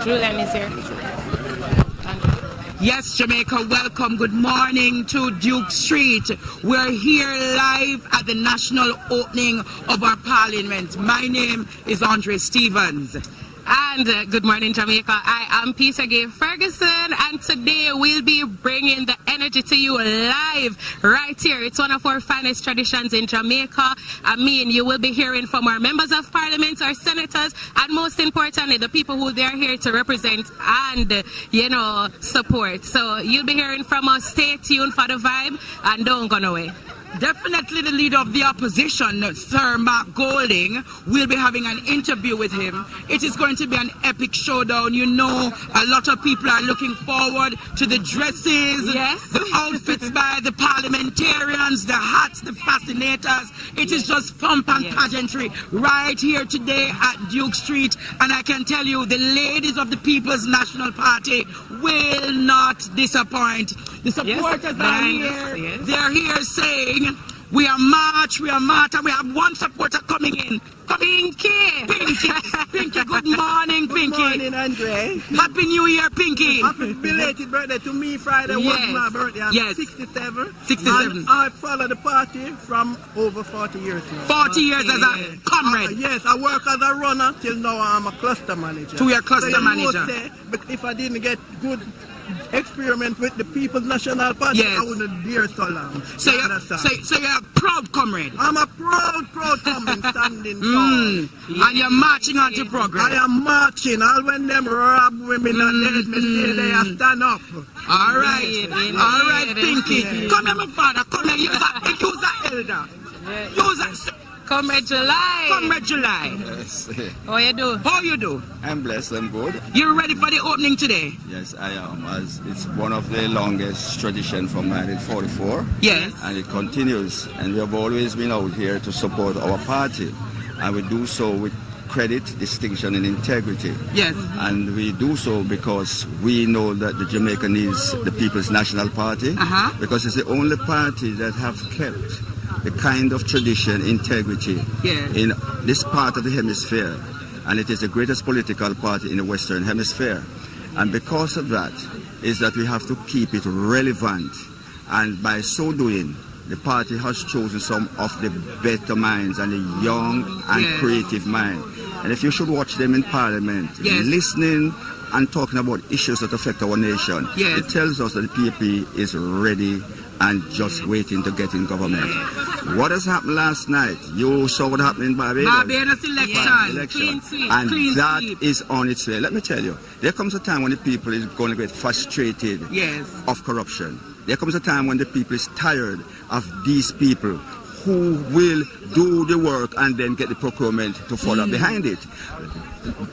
Julian is here. Yes, Jamaica, welcome. Good morning to Duke Street. We're here live at the national opening of our parliament. My name is Andre Stevens. And good morning, Jamaica. I am Peta Ferguson, and today we'll be bringing the energy to you live right here. It's one of our finest traditions in Jamaica. I mean, you will be hearing from our members of parliament, our senators, and most importantly, the people who they're here to represent and, support. So you'll be hearing from us. Stay tuned for the vibe and don't go away. Definitely the leader of the opposition, Sir Mark Golding, will be having an interview with him. It is going to be an epic showdown. You know, a lot of people are looking forward to the dresses, the outfits by the parliamentarians, the hats, the fascinators. It is just pomp and pageantry right here today at Duke Street. And I can tell you, the ladies of the People's National Party will not disappoint. The supporters are here. They're here saying, we are march, and we have one supporter coming in. Pinky! Pinky, good morning, Pinky. Good morning, Andre. Happy New Year, Pinky. Happy belated birthday to me. Friday was my birthday. I'm 67. 67. And I follow the party from over 40 years now. 40 years as a comrade. Yes, I work as a runner till now. I'm a cluster manager. So you're a cluster manager. Say, but if I didn't get good experiment with the People's National Party, I wouldn't dare so long. So you're a proud comrade. I'm a proud comrade standing tall. And you're marching on to progress. I am marching. All when them rob women and dead, me stay there and stand up. All right, Pinky. Come here, my father. Come here. Use an elder. Use a... Comrade July. Comrade July. Yes. How you do? How you do? I'm blessed, I'm good. You ready for the opening today? Yes, I am. As it's one of the longest traditions from 1944. Yes. And it continues. And we have always been out here to support our party. And we do so with credit, distinction, and integrity. Yes. And we do so because we know that the Jamaica needs the People's National Party. Because it's the only party that have kept the kind of tradition, integrity in this part of the hemisphere. And it is the greatest political party in the Western Hemisphere. And because of that, is that we have to keep it relevant. And by so doing, the party has chosen some of the better minds and the young and creative mind. And if you should watch them in Parliament, listening and talking about issues that affect our nation, it tells us that the PAP is ready and just waiting to get in government. What has happened last night? You saw what happened in Barbados. Barbados election. Clean sweep. And Clean that sweep. is on its way. Let me tell you, there comes a time when the people is going to get frustrated of corruption. There comes a time when the people is tired of these people who will do the work and then get the procurement to follow behind it.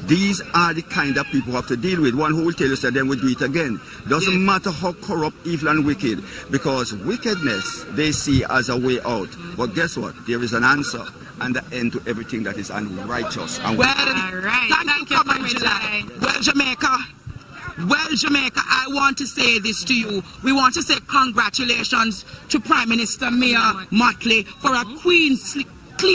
These are the kind of people who have to deal with. One who will tell you that then we'll do it again. Doesn't matter how corrupt, evil and wicked, because wickedness they see as a way out. But guess what? There is an answer and the end to everything that is unrighteous. And Thank you, Comrade July. Well, Jamaica, I want to say this to you. We want to say congratulations to Prime Minister Mia Mottley for a clean sweep for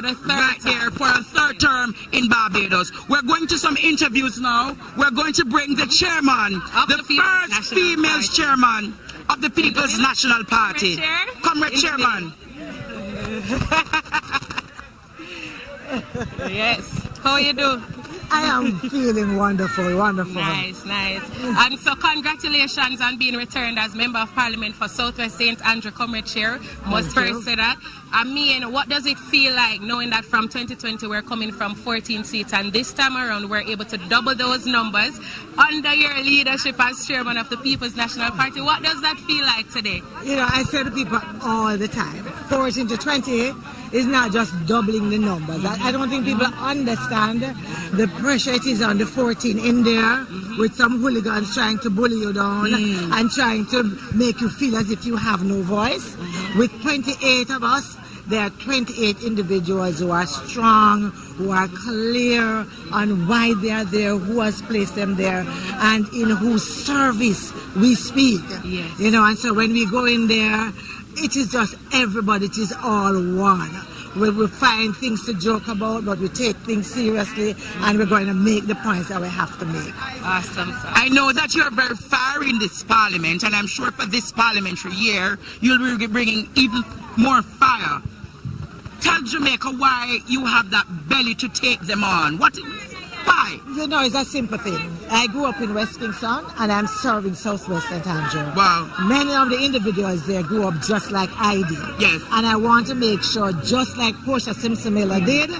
the third here for a third term in Barbados. We're going to some interviews now. We're going to bring the chairman, the first female chairman of the People's National Party. Comrade Chairman. Yes. How you do? I am feeling wonderful. Nice. And so congratulations on being returned as Member of Parliament for Southwest St. Andrew, Comrade Chair. Must first say that. I mean, what does it feel like knowing that from 2020 we're coming from 14 seats and this time around we're able to double those numbers under your leadership as Chairman of the People's National Party? What does that feel like today? You know, I say to people all the time, 14 to 20 is not just doubling the numbers. I don't think people understand the pressure it is on the 14 in there with some hooligans trying to bully you down and trying to make you feel as if you have no voice. With 28 of us, there are 28 individuals who are strong, who are clear on why they are there, who has placed them there, and in whose service we speak. You know, and so when we go in there, it is just everybody, it is all one. we find things to joke about, but we take things seriously, and we're going to make the points that we have to make. Awesome, sir. I know that you're very far in this parliament, and I'm sure for this parliamentary year, you'll be bringing even more fire. Tell Jamaica why you have that belly to take them on. Why? You know, it's a simple thing. I grew up in West Kingston, and I'm serving Southwest St. Andrew. Wow. Many of the individuals there grew up just like I did. Yes. And I want to make sure, just like Portia Simpson Miller did,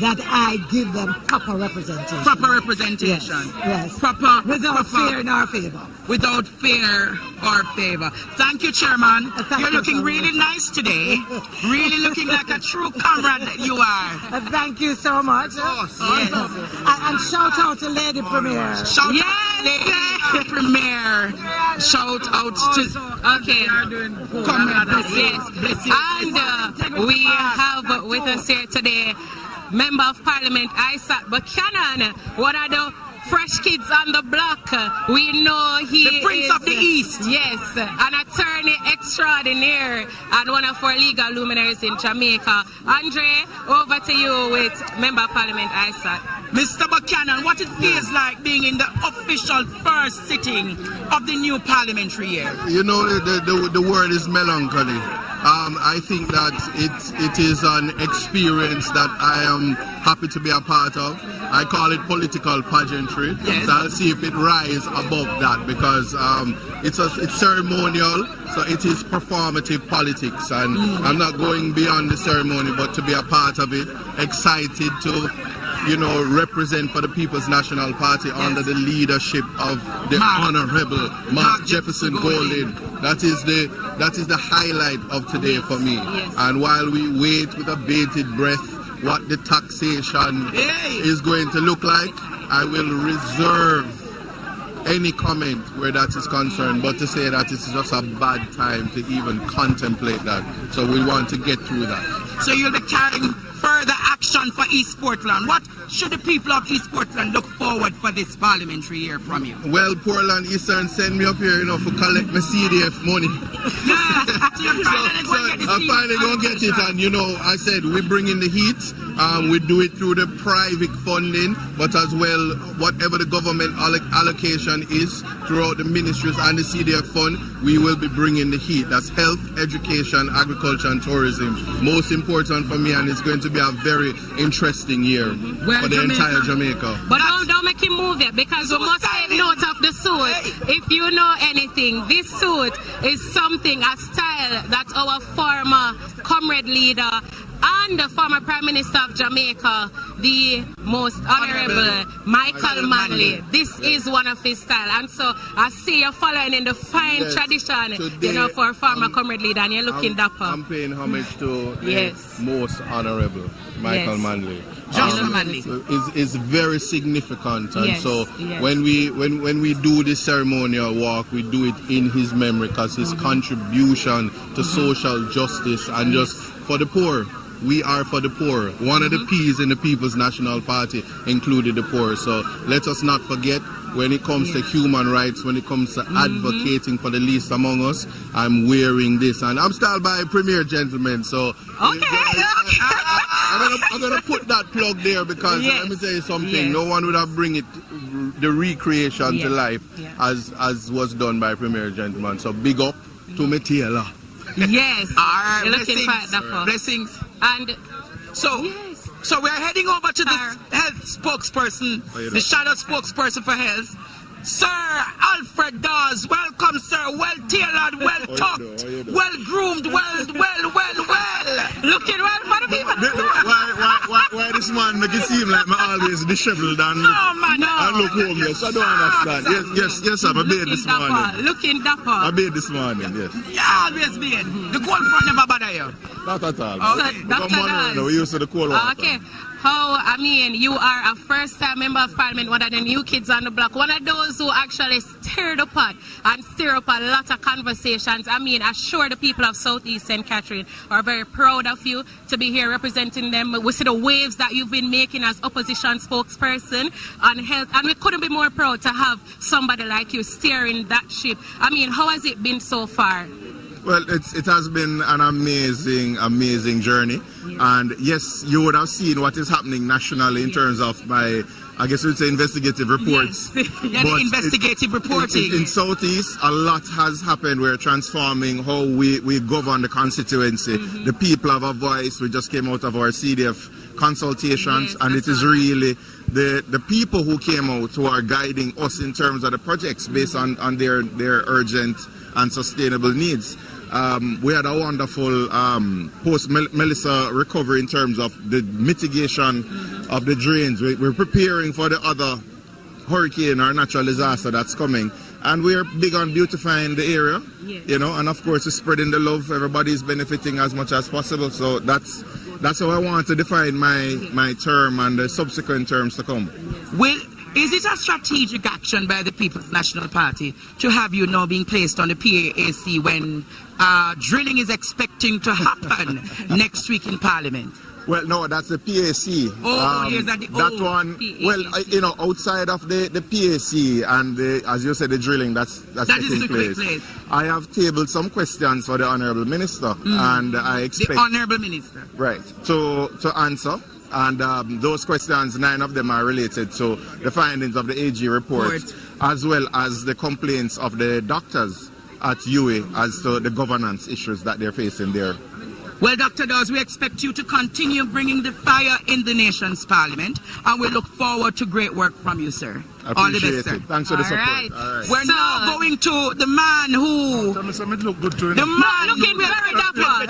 that I give them proper representation. Proper representation. Yes. Proper. Without fear nor favor. Without fear or favor. Thank you, Chairman. Thank You're you looking so really nice today. Really looking like a true comrade that you are. Thank you so much. Yes. And shout out to Lady Premier. Shout out to Lady Premier. Shout out to... Okay. Comrade. Yes. And we have with us here today Member of Parliament Isaac Buchanan, one of the fresh kids on the block. We know he The Prince is, of the East. Yes, an attorney extraordinaire and one of our legal luminaries in Jamaica. Andre, over to you with Member of Parliament Isaac. Mr. Buchanan, what it feels like being in the official first sitting of the new parliamentary year? You know, the word is melancholy. I think that it is an experience that I am happy to be a part of. I call it political pageantry. Yes. So I'll see if it rises above that, because it's ceremonial, so it is performative politics, and I'm not going beyond the ceremony, but to be a part of it, excited to, you know, represent for the People's National Party under the leadership of the Honorable Mark Jefferson Golding. That is the highlight of today for me. Yes. And while we wait with a bated breath what the taxation is going to look like, I will reserve any comment where that is concerned, but to say that it's just a bad time to even contemplate that. So we want to get through that. So you'll be carrying further action for East Portland. What should the people of East Portland look forward for this parliamentary year from you? Well, Portland Eastern send me up here, you know, for collect my CDF money. So I'm finally going to get it, and you know, I said we bring in the heat. We do it through the private funding, but as well, whatever the government allocation is throughout the ministries and the CDF fund, we will be bringing the heat. That's health, education, agriculture, and tourism. Most important for me, and it's going to be a very interesting year for the entire Jamaica. But don't make him move it, because we must take note of the suit. If you know anything, this suit is something, a style that our former comrade leader and the former Prime Minister of Jamaica, the most honorable Michael Manley. This is one of his style, and so I see you're following in the fine tradition, today, you know, for a former comrade leader, and you're looking dapper. I'm paying homage to Yes. the most honorable Michael Yes. Manley. Joshua Manley. Is very significant, and Yes, so yes. when we do this ceremonial walk, we do it in his memory, because his contribution to social justice and just for the poor. We are for the poor. One of the P's in the People's National Party included the poor. So let us not forget, when it comes to human rights, when it comes to advocating for the least among us, I'm wearing this. And I'm styled by a premier gentleman. So I'm gonna put that plug there, because let me tell you something. No one would have bring the recreation to life as was done by premier gentleman. So big up to me tailor. Yes. Our You're looking quite dapper. blessings. And So we're heading over to the health spokesperson, the shadow spokesperson for health, Sir Alfred Dawes. Welcome, sir. Well tailored, well tucked, well groomed, well. Looking well for the people. Why this man make it seem like me always disheveled and look homeless? I don't understand. Yes, sir. I bathed this morning. Looking dapper. I bathed this morning, yes. Yeah, always been. The cold front never bother you. Not at all. So, Dr. Dawes. We used to the cold water. Okay. You are a first-time member of parliament, one of the new kids on the block, one of those who actually stirred the pot and stir up a lot of conversations. I'm sure the people of Southeast St. Catherine are very proud of you to be here representing them. We see the waves that you've been making as opposition spokesperson on health, and we couldn't be more proud to have somebody like you steering that ship. How has it been so far? Well, it has been an amazing journey. And yes, you would have seen what is happening nationally in terms of I guess you'd say investigative reports. Yes. The investigative reporting. In Southeast, a lot has happened. We're transforming how we govern the constituency. The people have a voice. We just came out of our CDF consultations, and it is really the people who came out who are guiding us in terms of the projects based on their urgent and sustainable needs. We had a wonderful post-Melissa recovery in terms of the mitigation of the drains. We're preparing for the other hurricane or natural disaster that's coming. And we're big on beautifying the area, you know, and of course, we're spreading the love. Everybody's benefiting as much as possible. So that's how I want to define my term and the subsequent terms to come. Is it a strategic action by the People's National Party to have you now being placed on the PAAC when drilling is expecting to happen next week in Parliament? Well, no, that's the PAC. That one. PAC. Well, you know, outside of the PAC and as you said, the drilling that's taking place. I have tabled some questions for the Honourable Minister, and I expect the Honourable Minister, right, to answer. And those questions, 9 of them are related to the findings of the AG report, as well as the complaints of the doctors at UA as to the governance issues that they're facing there. Well, Dr. Dawes, we expect you to continue bringing the fire in the nation's parliament, and we look forward to great work from you, sir. All the best, sir. Thanks for the support. All right. We're now going to the man who... The man looking very dapper.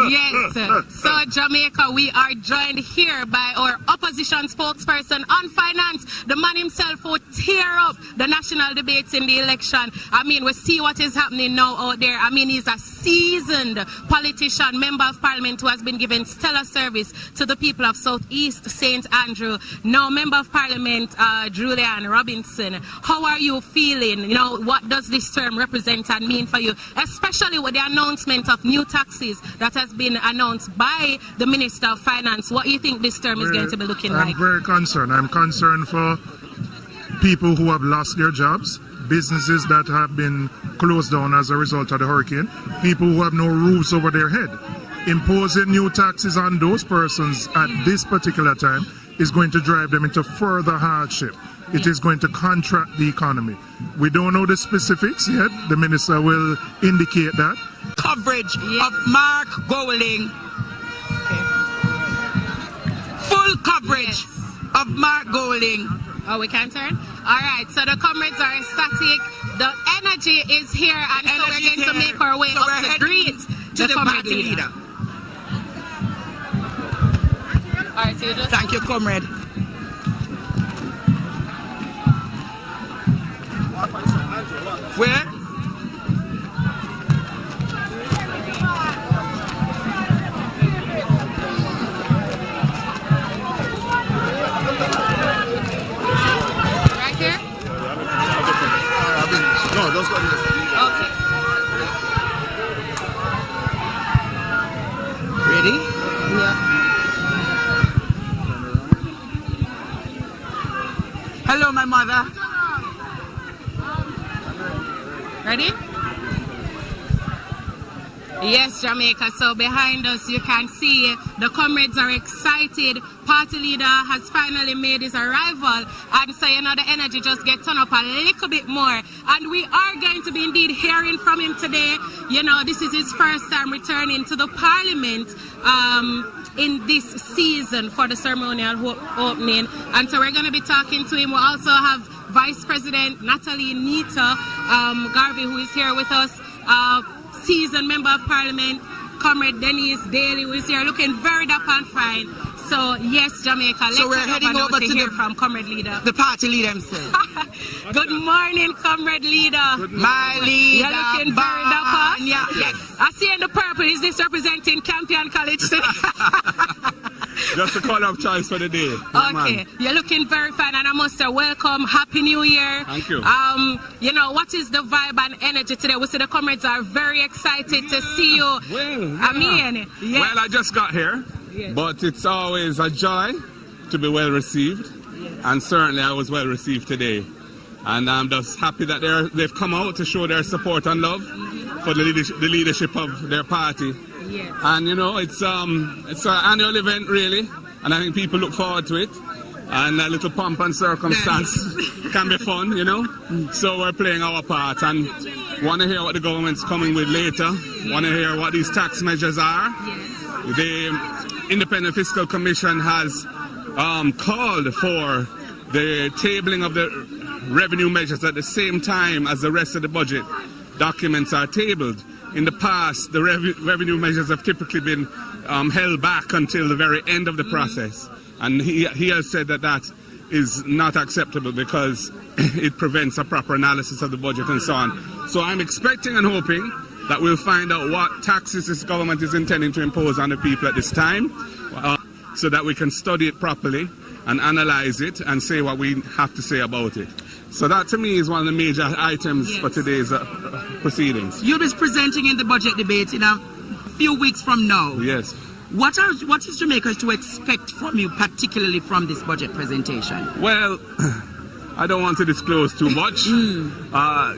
Yes. So, Jamaica, we are joined here by our opposition spokesperson on finance, the man himself who tear up the national debates in the election. I mean, we see what is happening now out there. I mean, he's a seasoned politician, member of parliament who has been given stellar service to the people of Southeast St. Andrew. Now, member of parliament, Julian Robinson, how are you feeling? You know, what does this term represent and mean for you, especially with the announcement of new taxes that has been announced by the Minister of Finance? What do you think this term is going to be looking like? I'm very concerned. I'm concerned for people who have lost their jobs, businesses that have been closed down as a result of the hurricane, people who have no roofs over their head. Imposing new taxes on those persons at this particular time is going to drive them into further hardship. It is going to contract the economy. We don't know the specifics yet. The minister will indicate that. Coverage of Mark Golding. Full coverage of Mark Golding. Oh, we can turn? All right, so the comrades are ecstatic. The energy is here, and so we're going to make our way up to greet to the party leader. All right, so you just... Thank you, comrade. Where? Right here? No, those guys. Okay. Ready? Yeah. Hello, my mother. Ready? Yes, Jamaica. So behind us, you can see the comrades are excited. Party leader has finally made his arrival. And so, you know, the energy just gets turned up a little bit more. And we are going to be indeed hearing from him today. You know, this is his first time returning to the parliament in this season for the ceremonial opening. And so we're going to be talking to him. We also have Vice President Natalie Nita Garvey, who is here with us, seasoned member of parliament, Comrade Dennis Daly, who is here looking very dapper and fine. So yes, Jamaica, let's so we're heading over to hear from Comrade Leader. The party leader himself. Good morning, Comrade Leader. My leader. You're looking very dapper. Yeah, yes. I see in the purple, is this representing Campion College today? Just the colour of choice for the day. Okay, you're looking very fine, and I must say welcome, Happy New Year. Thank you. You know, what is the vibe and energy today? We see the comrades are very excited to see you. Well, yeah. I mean, yes. Well, I just got here, but it's always a joy to be well received, and certainly I was well received today. And I'm just happy that they've come out to show their support and love for the leadership of their party. Yes. And you know, it's an annual event really, and I think people look forward to it. And a little pomp and circumstance can be fun, you know. So we're playing our part and want to hear what the government's coming with later. Want to hear what these tax measures are. The Independent Fiscal Commission has called for the tabling of the revenue measures at the same time as the rest of the budget documents are tabled. In the past, the revenue measures have typically been held back until the very end of the process. And he has said that that is not acceptable because it prevents a proper analysis of the budget and so on. So I'm expecting and hoping that we'll find out what taxes this government is intending to impose on the people at this time, so that we can study it properly and analyze it and say what we have to say about it. So that to me is one of the major items for today's proceedings. You'll be presenting in the budget debate in a few weeks from now. Yes. What is Jamaica to expect from you, particularly from this budget presentation? Well, I don't want to disclose too much,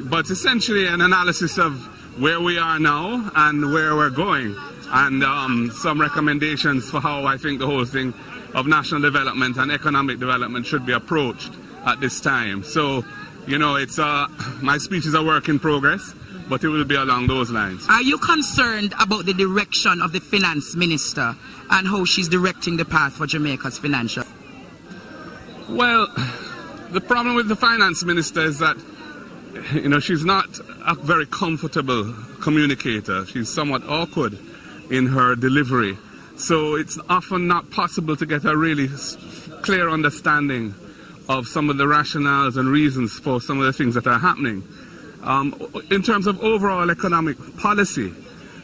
but essentially an analysis of where we are now and where we're going, and some recommendations for how I think the whole thing of national development and economic development should be approached at this time. So, you know, it's my speech is a work in progress, but it will be along those lines. Are you concerned about the direction of the finance minister and how she's directing the path for Jamaica's financial? Well, the problem with the finance minister is that, you know, she's not a very comfortable communicator. She's somewhat awkward in her delivery. So it's often not possible to get a really clear understanding of some of the rationales and reasons for some of the things that are happening. In terms of overall economic policy,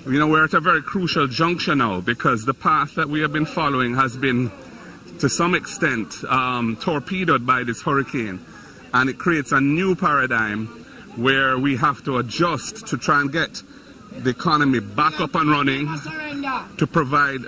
you know, we're at a very crucial juncture now because the path that we have been following has been, to some extent, torpedoed by this hurricane. And it creates a new paradigm where we have to adjust to try and get the economy back up and running, to provide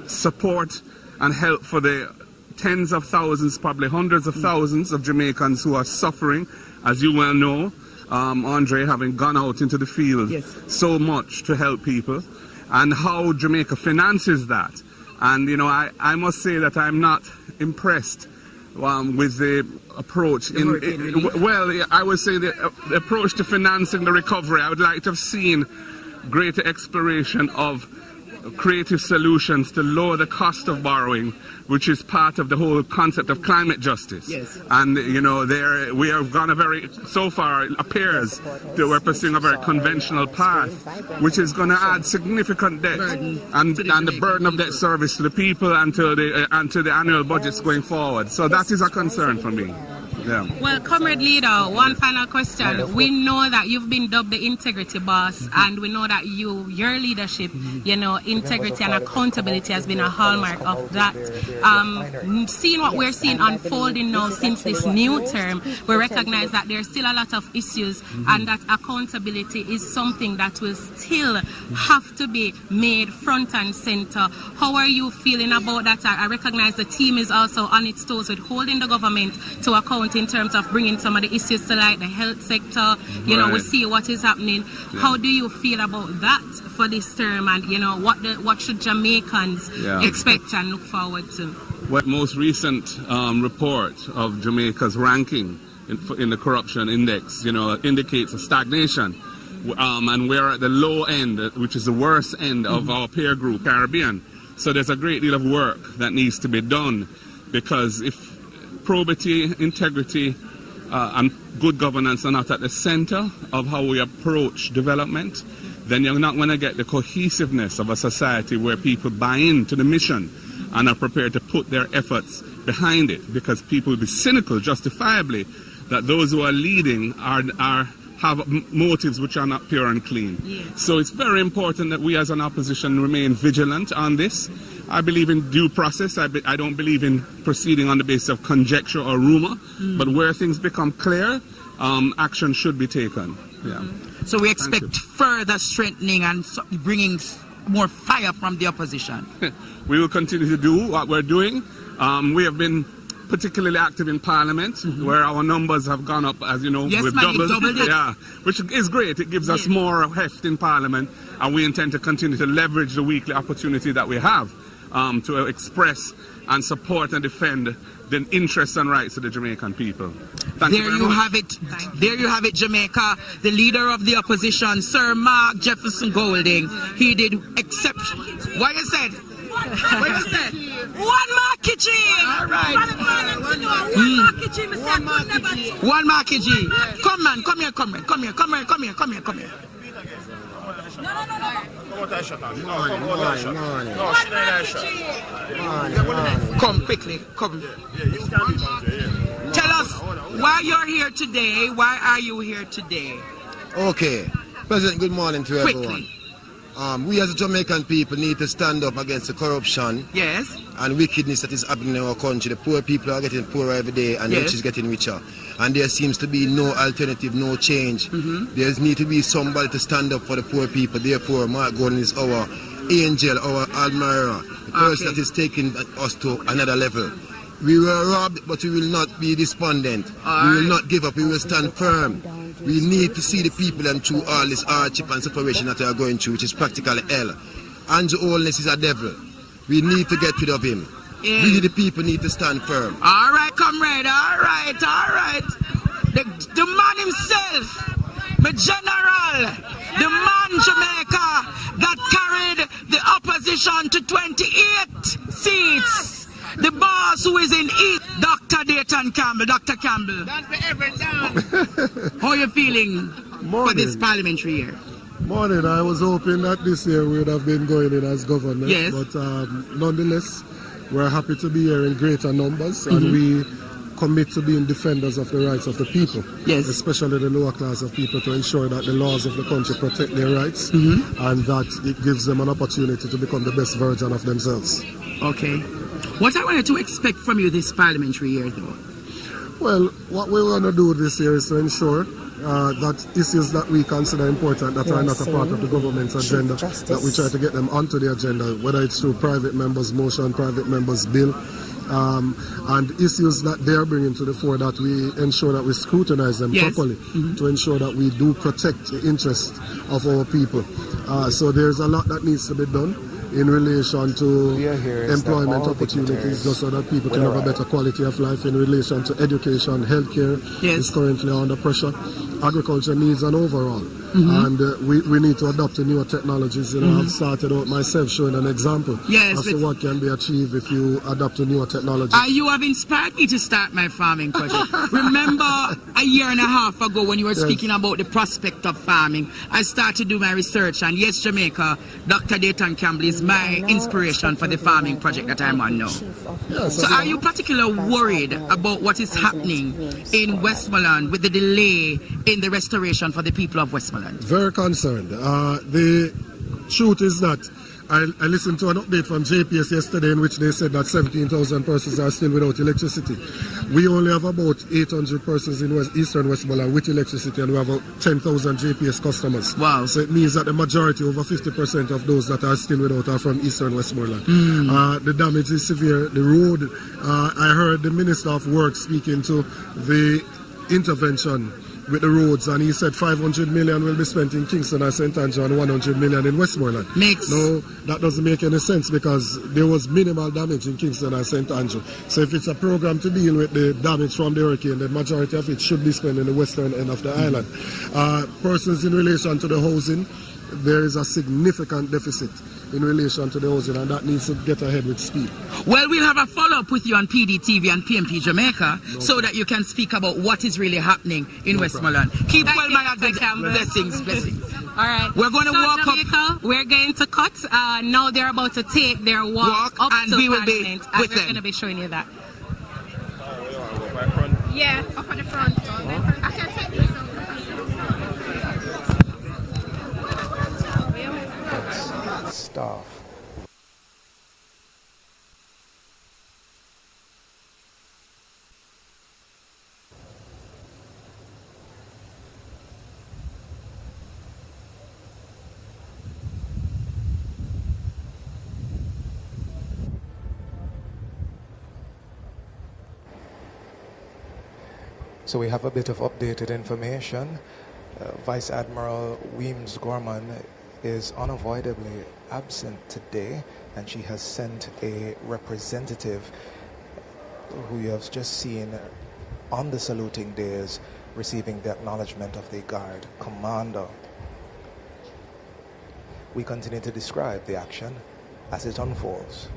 support and help for the tens of thousands, probably hundreds of thousands of Jamaicans who are suffering, as you well know. Andre having gone out into the field so much to help people, and how Jamaica finances that. And you know, I must say that I'm not impressed with the approach. Well, I would say the approach to financing the recovery. I would like to have seen greater exploration of creative solutions to lower the cost of borrowing, which is part of the whole concept of climate justice. Yes. And you know, there we have gone so far it appears that we're pursuing a very conventional path, which is going to add significant debt and the burden of debt service to the people and to the annual budgets going forward. So that is a concern for me. Yeah. Well, Comrade Leader, one final question. Yeah. We know that you've been dubbed the integrity boss, and we know that your leadership, you know, integrity and accountability has been a hallmark of that. Seeing what we're seeing unfolding now since this new term, we recognize that there's still a lot of issues, and that accountability is something that will still have to be made front and center. How are you feeling about that? I recognize the team is also on its toes with holding the government to account in terms of bringing some of the issues to light, the health sector, you know, we see what is happening. Yeah. How do you feel about that for this term, and you know, what should Jamaicans expect and look forward to? Well, most recent report of Jamaica's ranking in the corruption index, you know, indicates a stagnation, and we're at the low end, which is the worst end of our peer group, Caribbean. So there's a great deal of work that needs to be done, because if probity, integrity, and good governance are not at the center of how we approach development, then you're not going to get the cohesiveness of a society where people buy into the mission and are prepared to put their efforts behind it, because people will be cynical, justifiably, that those who are leading have motives which are not pure and clean. Yes. So it's very important that we as an opposition remain vigilant on this. I believe in due process. I don't believe in proceeding on the basis of conjecture or rumor, but where things become clear, action should be taken. Yeah. So we expect further strengthening and bringing more fire from the opposition. We will continue to do what we're doing. We have been particularly active in Parliament, where our numbers have gone up, as you know, Yes, we've man, you doubled it. Yeah, which is great. It gives us more heft in Parliament, and we intend to continue to leverage the weekly opportunity that we have to express and support and defend the interests and rights of the Jamaican people. Thank you There very you much. have it. There you have it, Jamaica. The leader of the opposition, Sir Mark Jefferson Golding. He did exception. What you said? What you said? One mark, All right. One mark, Come man, come here, comrade. Come here. Come quickly, come. Tell us why you're here today. Why are you here today? Okay. President, good morning to everyone. Quickly. We as Jamaican people need to stand up against the corruption Yes. and wickedness that is happening in our country. The poor people are getting poorer every day and the Yes. rich is getting richer. And there seems to be no alternative, no change. There need to be somebody to stand up for the poor people. Therefore, Mark Gordon is our angel, our admirer, the person that is taking us to another level. We were robbed, but we will not be despondent. We will not give up. We will stand firm. We need to see the people and through all this hardship and separation that we are going through, which is practically hell. Andrew Holness is a devil. We need to get rid of him. Yeah. We, the people, need to stand firm. All right, comrade. All right. The man himself, the general, the man Jamaica that carried the opposition to 28 seats. The boss who is in East, Dr. Dayton Campbell. Dr. Campbell. How are you feeling for this parliamentary year? Morning. I was hoping that this year we would have been going in as government. Yes. But nonetheless, we're happy to be here in greater numbers and we commit to being defenders of the rights of the people. Yes. Especially the lower class of people, to ensure that the laws of the country protect their rights and that it gives them an opportunity to become the best version of themselves. Okay. What I wanted to expect from you this parliamentary year, though? Well, what we want to do this year is to ensure that issues that we consider important that are not a part of the government's agenda, that we try to get them onto the agenda, whether it's through private members' motion, private members' bill, and issues that they are bringing to the fore, that we ensure that we scrutinize them properly to ensure that we do protect the interests of our people. So there's a lot that needs to be done in relation to employment opportunities, just so that people can have a better quality of life, in relation to education, healthcare is currently under pressure. Agriculture needs an overhaul. And we need to adopt to newer technologies. You know, I've started out myself showing an example as to what can be achieved if you adopt to newer technologies. You have inspired me to start my farming project. Remember a year and a half ago when you were speaking about the prospect of farming, I started to do my research, and yes, Jamaica, Dr. Dayton Campbell is my inspiration for the farming project that I'm on now. So are you particularly worried about what is happening in Westmoreland with the delay in the restoration for the people of Westmoreland? Very concerned. The truth is that I listened to an update from JPS yesterday in which they said that 17,000 persons are still without electricity. We only have about 800 persons in Eastern Westmoreland with electricity, and we have about 10,000 JPS customers. Wow. So it means that the majority, over 50% of those that are still without, are from Eastern Westmoreland. The damage is severe. The road, I heard the Minister of Works speaking to the intervention with the roads, and he said 500 million will be spent in Kingston and St. Andrew and 100 million in Westmoreland. No, that doesn't make any sense, because there was minimal damage in Kingston and St. Andrew. So if it's a program to deal with the damage from the hurricane, the majority of it should be spent in the western end of the island. Persons, in relation to the housing, there is a significant deficit in relation to the housing, and that needs to get ahead with speed. Well, we'll have a follow-up with you on PDTV and PMP Jamaica so that you can speak about what is really happening in Westmoreland. Keep well, my blessings. All right. We're going to walk Jamaica, up. We're going to cut. Now they're about to take their walk up and to we will be Parliament, with and we're them. going to be showing you that. Yeah, up at the front. I can take this over. Staff. So we have a bit of updated information. Vice Admiral Weems Gorman is unavoidably absent today, and she has sent a representative who you have just seen on the saluting days receiving the acknowledgement of the Guard Commander. We continue to describe the action as it unfolds.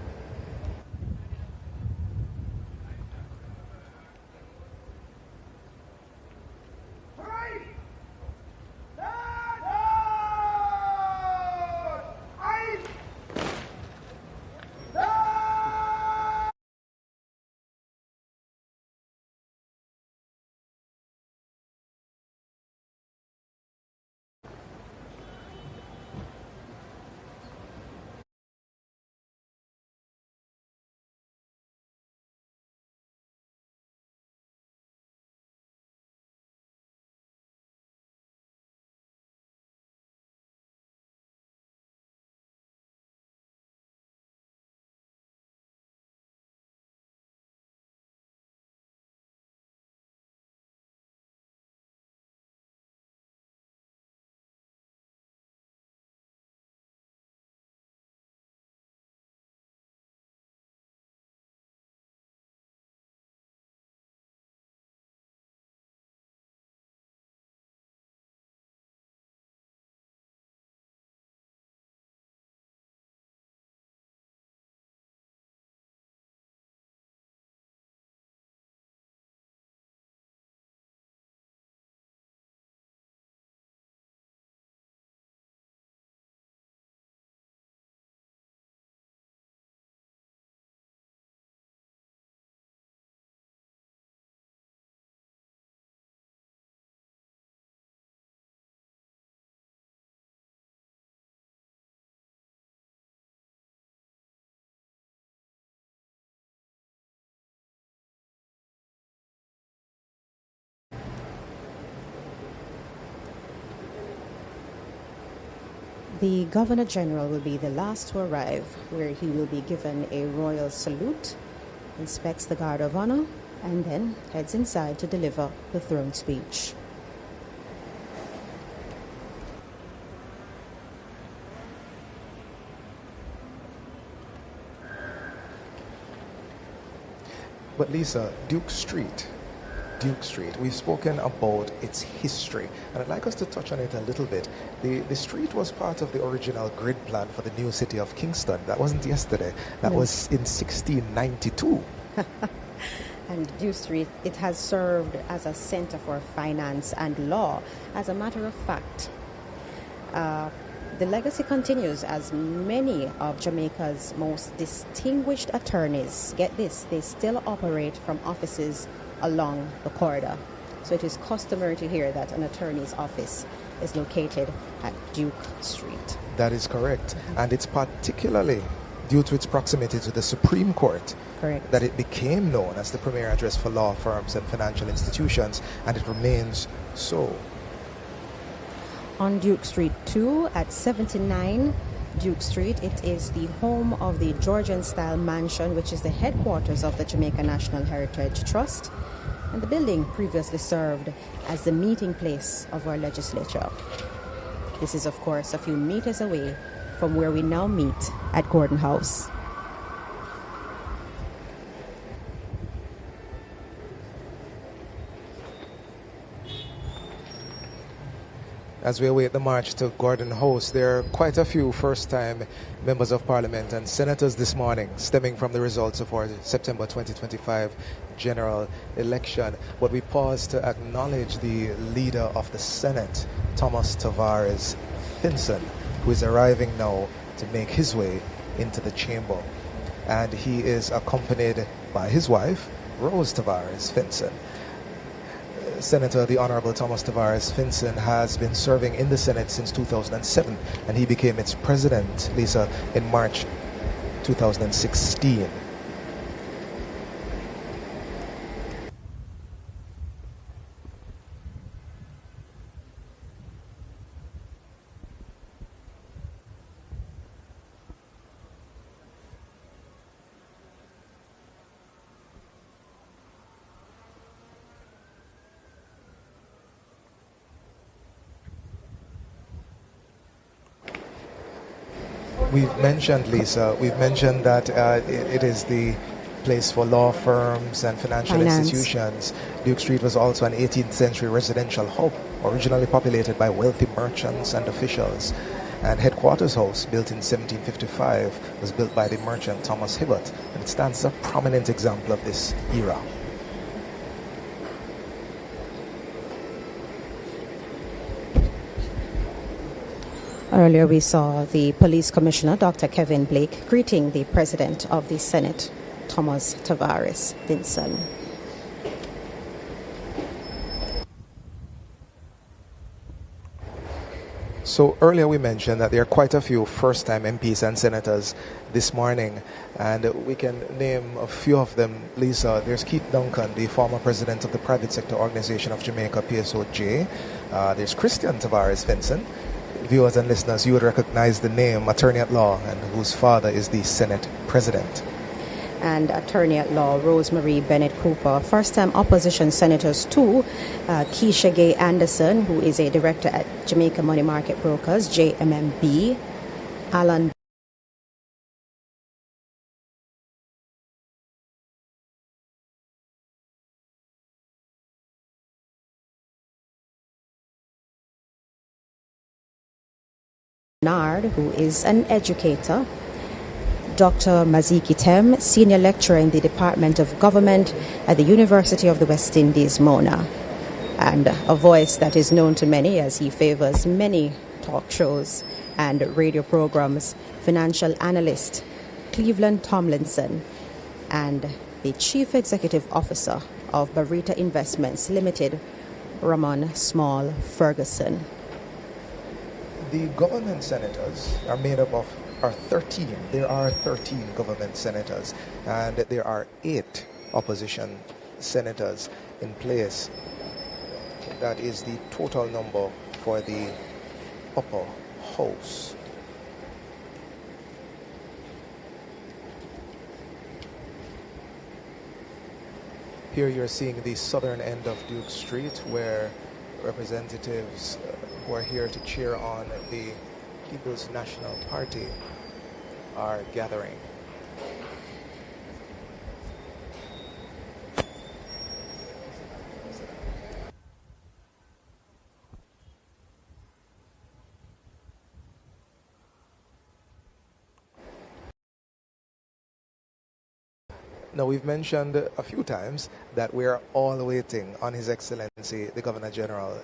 The Governor General will be the last to arrive, where he will be given a royal salute, inspects the Guard of Honor, and then heads inside to deliver the throne speech. But Lisa, Duke Street, we've spoken about its history, and I'd like us to touch on it a little bit. The street was part of the original grid plan for the new city of Kingston. That wasn't yesterday. That was in 1692. And Duke Street, it has served as a center for finance and law. As a matter of fact, the legacy continues, as many of Jamaica's most distinguished attorneys, get this, they still operate from offices along the corridor. So it is customary to hear that an attorney's office is located at Duke Street. That is correct. And it's particularly due to its proximity to the Supreme Court that it became known as the premier address for law firms and financial institutions, and it remains so. On Duke Street 2 at 79 Duke Street, it is the home of the Georgian-style mansion, which is the headquarters of the Jamaica National Heritage Trust. And the building previously served as the meeting place of our legislature. This is, of course, a few meters away from where we now meet at Gordon House. As we await the march to Gordon House, there are quite a few first-time members of Parliament and senators this morning, stemming from the results of our September 2025 general election. But we pause to acknowledge the leader of the Senate, Thomas Tavares Finson, who is arriving now to make his way into the chamber. And he is accompanied by his wife, Rose Tavares Finson. Senator, the Honorable Thomas Tavares Finson, has been serving in the Senate since 2007, and he became its president, Lisa, in March 2016. We've mentioned, Lisa, that it is the place for law firms and financial institutions. Duke Street was also an 18th century residential hub, originally populated by wealthy merchants and officials. And Headquarters House, built in 1755, was built by the merchant Thomas Hibbert, and it stands as a prominent example of this era. Earlier we saw the police commissioner, Dr. Kevin Blake, greeting the president of the Senate, Thomas Tavares Vinson. So earlier we mentioned that there are quite a few first-time MPs and senators this morning, and we can name a few of them. Lisa, there's Keith Duncan, the former president of the Private Sector Organization of Jamaica, PSOJ. There's Christian Tavares Vinson. Viewers and listeners, you would recognize the name, attorney at law, and whose father is the Senate president. And attorney at law Rosemary Bennett Cooper. First-time opposition senators too, Keisha Gay Anderson, who is a director at Jamaica Money Market Brokers, JMMB, Alan Bernard, who is an educator, Dr. Maziki Tem, senior lecturer in the Department of Government at the University of the West Indies, Mona, and a voice that is known to many as he favors many talk shows and radio programs, financial analyst Cleveland Tomlinson, and the Chief Executive Officer of Barita Investments Limited, Ramon Small Ferguson. The government senators are made up of There are 13 government senators, and there are 8 opposition senators in place. That is the total number for the upper house. Here you're seeing the southern end of Duke Street, where representatives who are here to cheer on the People's National Party are gathering. Now, we've mentioned a few times that we're all waiting on His Excellency, the Governor General,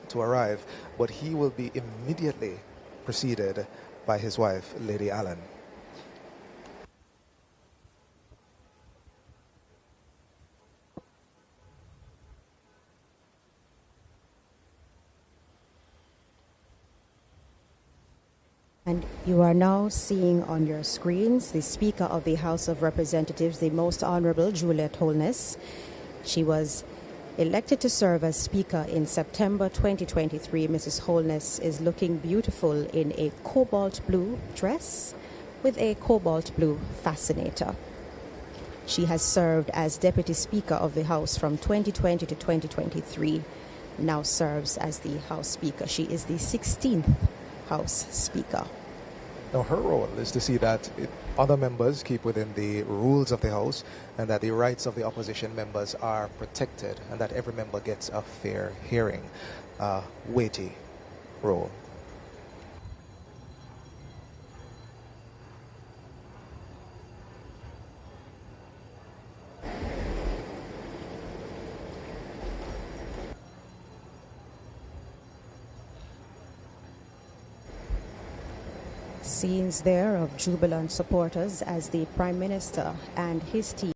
to arrive, but he will be immediately preceded by his wife, Lady Allen. And you are now seeing on your screens the Speaker of the House of Representatives, the Most Honorable Juliet Holness. She was elected to serve as Speaker in September 2023. Mrs. Holness is looking beautiful in a cobalt blue dress with a cobalt blue fascinator. She has served as Deputy Speaker of the House from 2020 to 2023, now serves as the House Speaker. She is the 16th House Speaker. Now, her role is to see that other members keep within the rules of the House and that the rights of the opposition members are protected and that every member gets a fair hearing. Weighty role. Scenes there of jubilant supporters as the Prime Minister and his team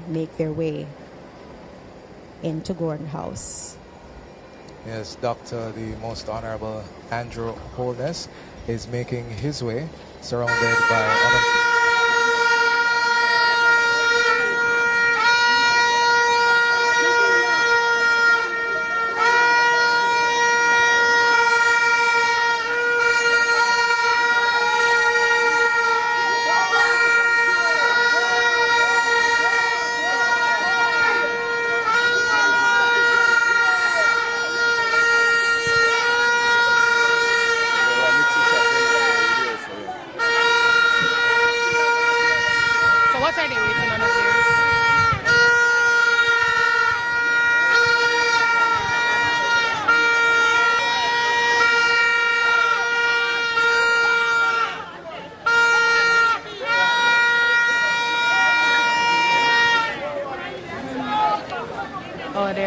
make their way into Gordon House. Yes, Dr. the Most Honorable Andrew Holness is making his way, surrounded by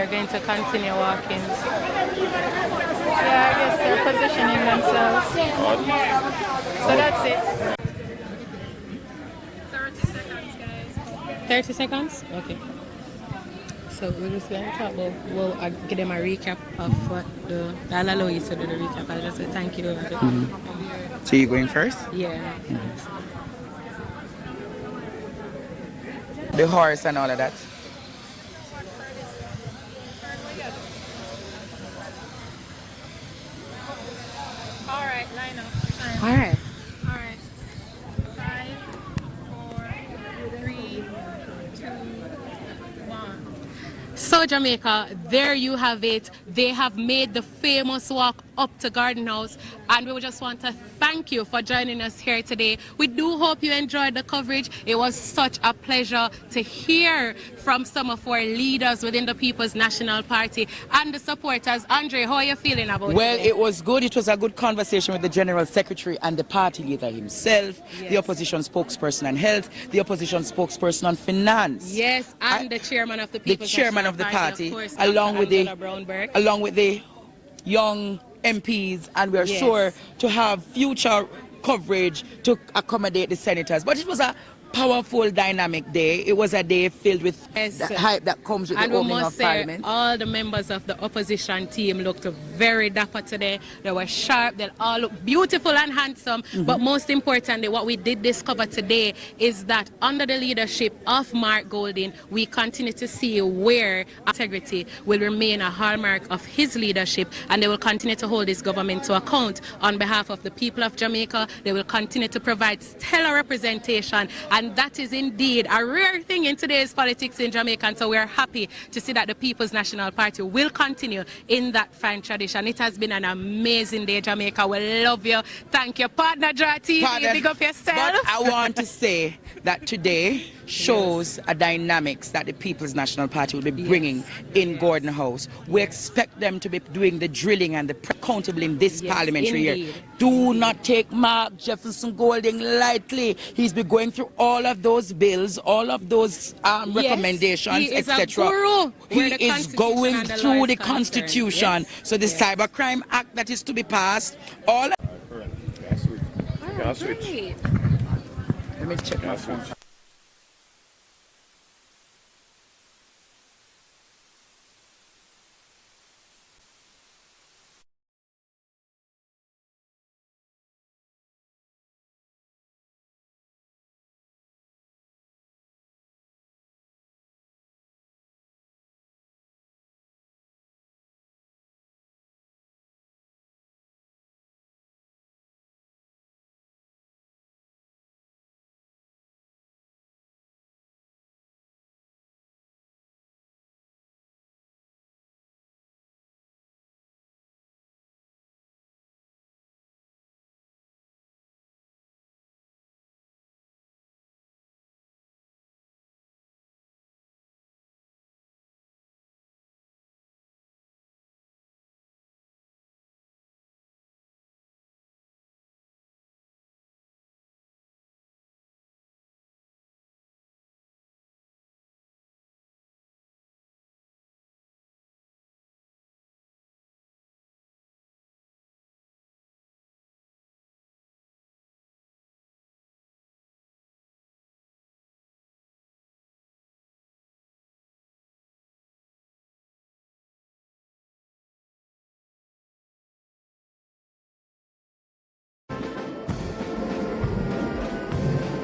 they're going to continue walking. Yeah, I guess they're positioning themselves. So that's it. 30 seconds, guys. 30 seconds? Okay. So we're just going to talk about, we'll give them a recap of what I'll allow you to do the recap. I'll just say thank you. So you're going first? Yeah. The horse and all of that. All right, line up. All right. All right. 5, 4, 3, 2, 1. So Jamaica, there you have it. They have made the famous walk up to Garden House, and we just want to thank you for joining us here today. We do hope you enjoyed the coverage. It was such a pleasure to hear from some of our leaders within the People's National Party and the supporters. Andre, how are you feeling about it? Well, it was good. It was a good conversation with the General Secretary and the party leader himself, the opposition spokesperson on health, the opposition spokesperson on finance. Yes, and the chairman of the People's National Party, of course, along with the young MPs, and we are sure to have future coverage to accommodate the senators. But it was a powerful, dynamic day. It was a day filled with the hype that comes with the opening of Parliament. All the members of the opposition team looked very dapper today. They were sharp. They all looked beautiful and handsome. But most importantly, what we did discover today is that under the leadership of Mark Golding, we continue to see where integrity will remain a hallmark of his leadership, and they will continue to hold this government to account on behalf of the people of Jamaica. They will continue to provide stellar representation, and that is indeed a rare thing in today's politics in Jamaica. And so we are happy to see that the People's National Party will continue in that fine tradition. It has been an amazing day, Jamaica. We love you. Thank you, partner Draw TV. Big up yourself. But I want to say that today shows a dynamics that the People's National Party will be bringing in Gordon House. We expect them to be doing the drilling and the accountable in this parliamentary year. Do not take Mark Jefferson Golding lightly. He's been going through all of those bills, all of those recommendations, etc. He is going through the Constitution. So the Cybercrime Act that is to be passed, all. Can I switch? Let me check my phone.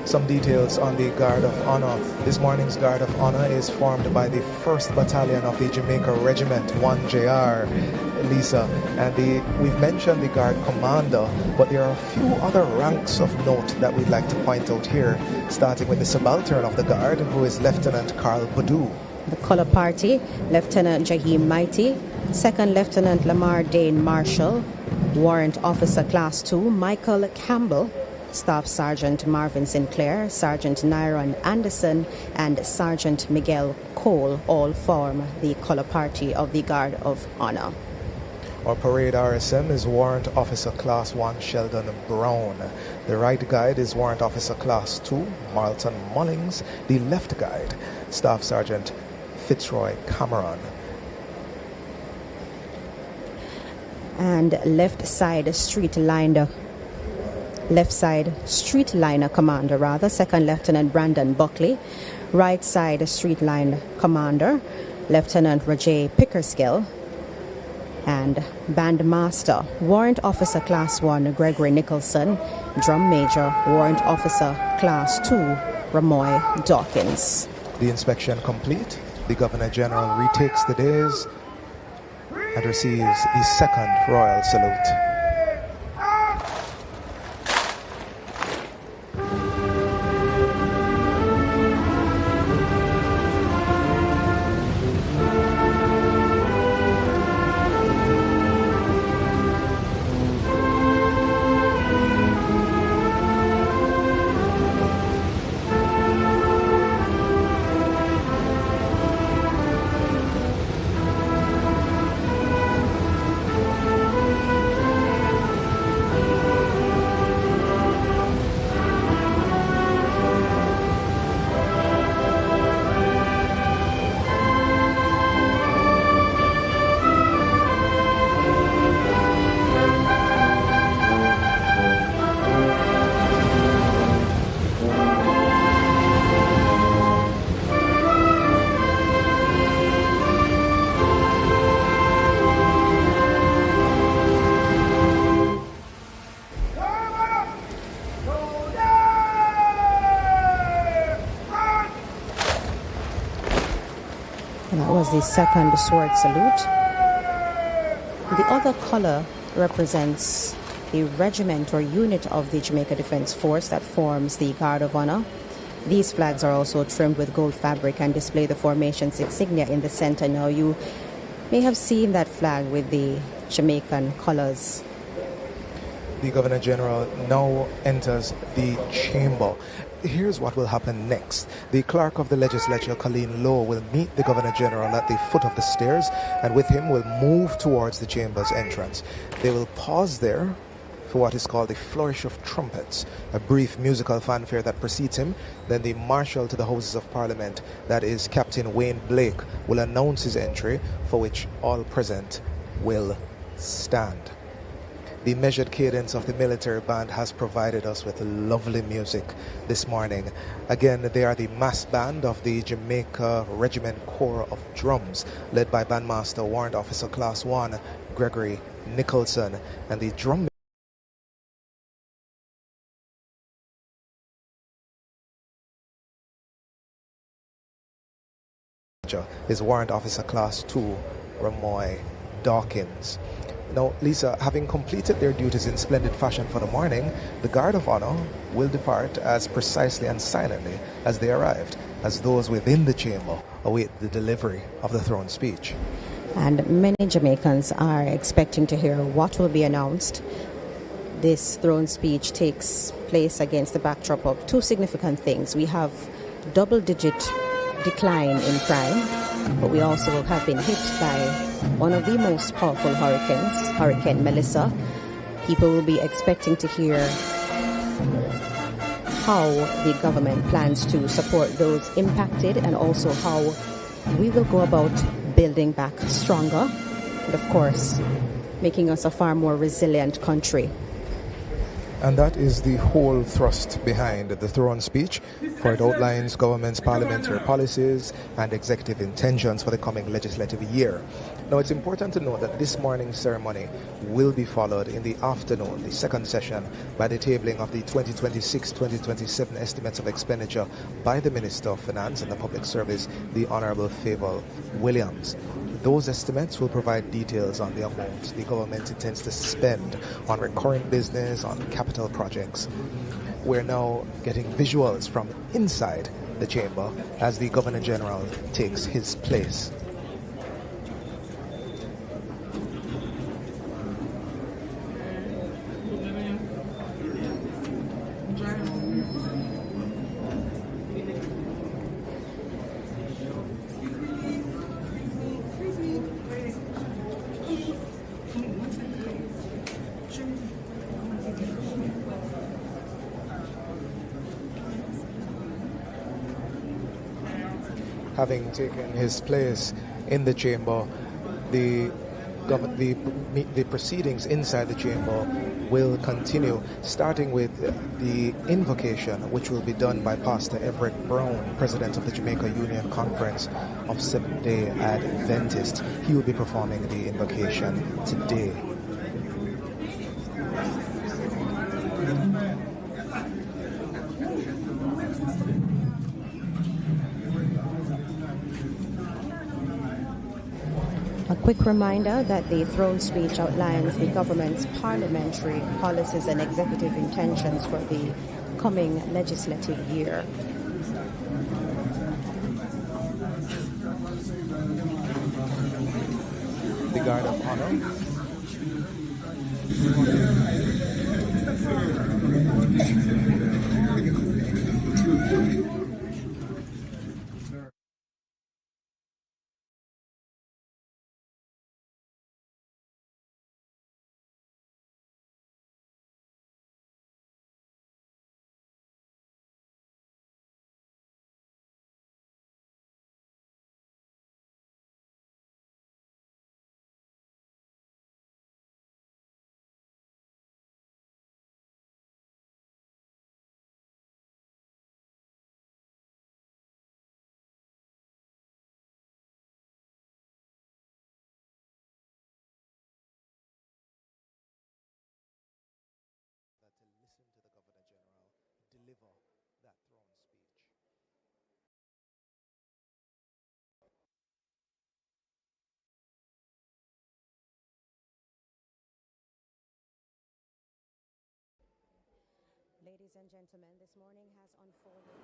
Some details on the Guard of Honor. This morning's Guard of Honor is formed by the 1st Battalion of the Jamaica Regiment, 1JR, Lisa. And we've mentioned the Guard Commander, but there are a few other ranks of note that we'd like to point out here, starting with the Subaltern of the Guard, who is Lieutenant Carl Padu. The Colour Party, Lieutenant Jaheem Mighty, 2nd Lieutenant Lamar Dane Marshall, Warrant Officer Class 2 Michael Campbell, Staff Sergeant Marvin Sinclair, Sergeant Nyron Anderson, and Sergeant Miguel Cole all form the Colour Party of the Guard of Honor. Our parade RSM is Warrant Officer Class 1 Sheldon Brown. The right guide is Warrant Officer Class 2 Marlton Mullings. The left guide, Staff Sergeant Fitzroy Cameron. and left side street liner commander, Second Lieutenant Brandon Buckley, right side street line commander, Lieutenant Roger Pickersgill, and Bandmaster, Warrant Officer Class 1 Gregory Nicholson, Drum Major, Warrant Officer Class 2 Ramoy Dawkins. The inspection complete. The Governor General retakes the days and receives the second royal salute. That was the second sword salute. The other color represents the regiment or unit of the Jamaica Defence Force that forms the Guard of Honor. These flags are also trimmed with gold fabric and display the formation's insignia in the center. Now you may have seen that flag with the Jamaican colors. The Governor General now enters the chamber. Here's what will happen next. The Clerk of the Legislature, Colleen Lowe, will meet the Governor General at the foot of the stairs, and with him will move towards the chamber's entrance. They will pause there for what is called the flourish of trumpets, a brief musical fanfare that precedes him. Then the Marshal to the Houses of Parliament, that is Captain Wayne Blake, will announce his entry, for which all present will stand. The measured cadence of the military band has provided us with lovely music this morning. Again, they are the mass band of the Jamaica Regiment Corps of Drums, led by Bandmaster Warrant Officer Class 1 Gregory Nicholson, and the drum major is Warrant Officer Class 2 Ramoy Dawkins. Now, Lisa, having completed their duties in splendid fashion for the morning, the Guard of Honor will depart as precisely and silently as they arrived, as those within the chamber await the delivery of the throne speech. And many Jamaicans are expecting to hear what will be announced. This throne speech takes place against the backdrop of two significant things. We have double-digit decline in crime, but we also have been hit by one of the most powerful hurricanes, Hurricane Melissa. People will be expecting to hear how the government plans to support those impacted, and also how we will go about building back stronger, and of course, making us a far more resilient country. And that is the whole thrust behind the throne speech, for it outlines government's parliamentary policies and executive intentions for the coming legislative year. Now, it's important to note that this morning's ceremony will be followed in the afternoon, the second session, by the tabling of the 2026-2027 estimates of expenditure by the Minister of Finance and the Public Service, the Honourable Favour Williams. Those estimates will provide details on the amounts the government intends to spend on recurrent business, on capital projects. We're now getting visuals from inside the chamber as the Governor General takes his place. Having taken his place in the chamber, the the proceedings inside the chamber will continue, starting with the invocation, which will be done by Pastor Everett Brown, President of the Jamaica Union Conference of Seventh-day Adventists. He will be performing the invocation today. A quick reminder that the throne speech outlines the government's parliamentary policies and executive intentions for the coming legislative year. The Guard of Honor. Deliver that throne speech. Ladies and gentlemen, this morning has unfolded.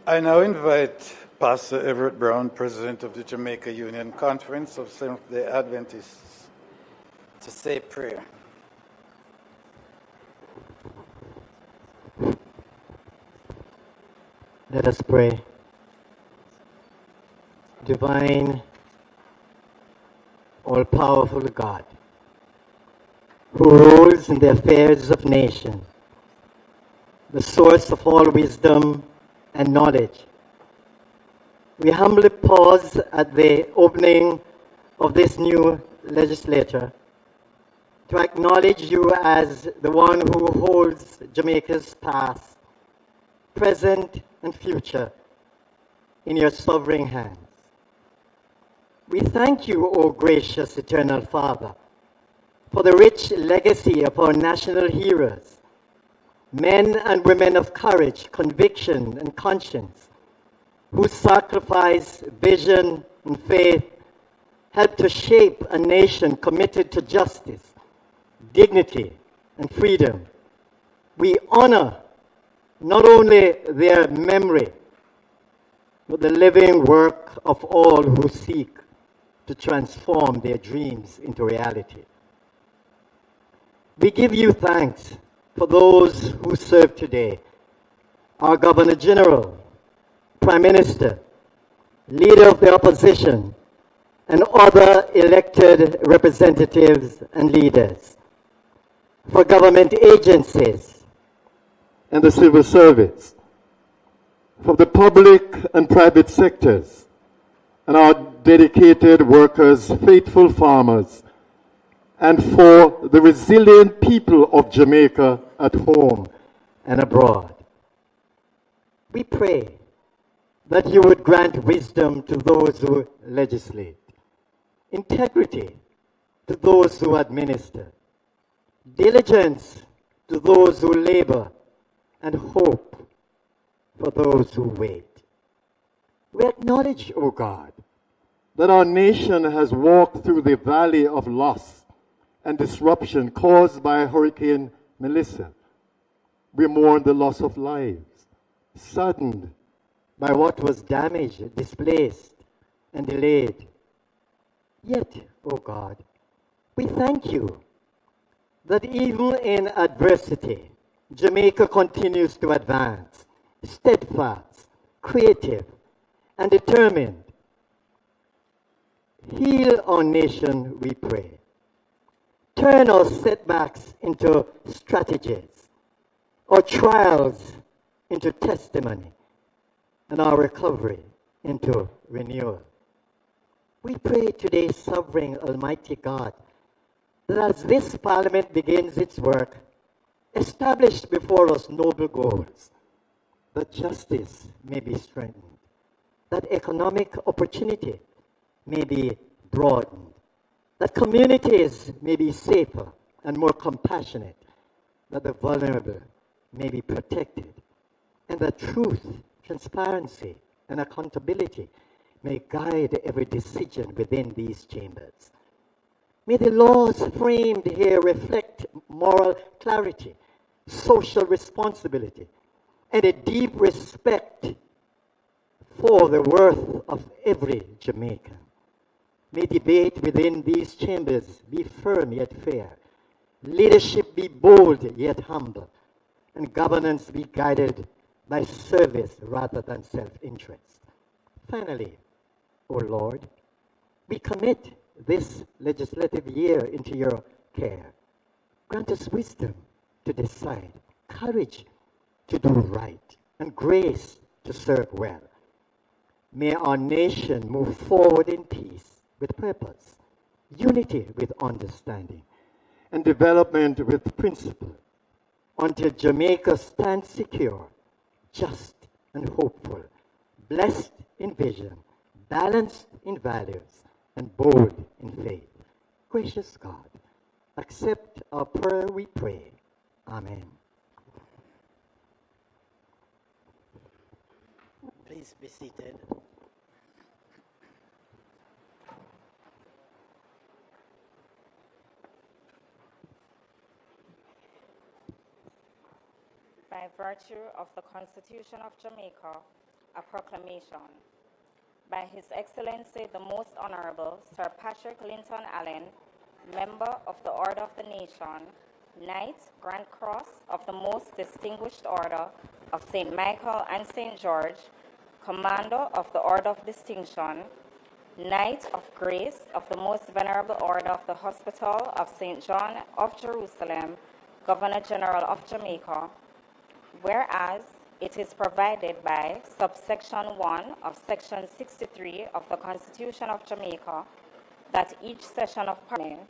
I now invite Pastor Everett Brown, President of the Jamaica Union Conference of Seventh-day Adventists, to say prayer. Let us pray. Divine, all-powerful God, who rules in the affairs of nations, the source of all wisdom and knowledge, we humbly pause at the opening of this new legislature to acknowledge you as the one who holds Jamaica's past, present, and future in your sovereign hands. We thank you, O gracious eternal Father, for the rich legacy of our national heroes, men and women of courage, conviction, and conscience, whose sacrifice, vision, and faith helped to shape a nation committed to justice, dignity, and freedom. We honor not only their memory, but the living work of all who seek to transform their dreams into reality. We give you thanks for those who serve today, our Governor General, Prime Minister, Leader of the Opposition, and other elected representatives and leaders, for government agencies and the civil service, for the public and private sectors, and our dedicated workers, faithful farmers, and for the resilient people of Jamaica at home and abroad. We pray that you would grant wisdom to those who legislate, integrity to those who administer, diligence to those who labor, and hope for those who wait. We acknowledge, O God, that our nation has walked through the valley of loss and disruption caused by Hurricane Melissa. We mourn the loss of lives, saddened by what was damaged, displaced, and delayed. Yet, O God, we thank you that even in adversity, Jamaica continues to advance, steadfast, creative, and determined. Heal our nation, we pray. turn our setbacks into strategies, our trials into testimony, and our recovery into renewal. We pray today, sovereign Almighty God, that as this Parliament begins its work, establish before us noble goals, that justice may be strengthened, that economic opportunity may be broadened, that communities may be safer and more compassionate, that the vulnerable may be protected, and that truth, transparency, and accountability may guide every decision within these chambers. May the laws framed here reflect moral clarity, social responsibility, and a deep respect for the worth of every Jamaican. May debate within these chambers be firm yet fair, leadership be bold yet humble, and governance be guided by service rather than self-interest. Finally, O Lord, we commit this legislative year into your care. Grant us wisdom to decide, courage to do right, and grace to serve well. May our nation move forward in peace with purpose, unity with understanding, and development with principle, until Jamaica stands secure, just and hopeful, blessed in vision, balanced in values, and bold in faith. Gracious God, accept our prayer, we pray. Amen. Please be seated. By virtue of the Constitution of Jamaica, a proclamation. By His Excellency the Most Honorable Sir Patrick Linton Allen, Member of the Order of the Nation, Knight Grand Cross of the Most Distinguished Order of St. Michael and St. George, Commander of the Order of Distinction, Knight of Grace of the Most Venerable Order of the Hospital of St. John of Jerusalem, Governor General of Jamaica, whereas it is provided by subsection 1 of section 63 of the Constitution of Jamaica that each session of Parliament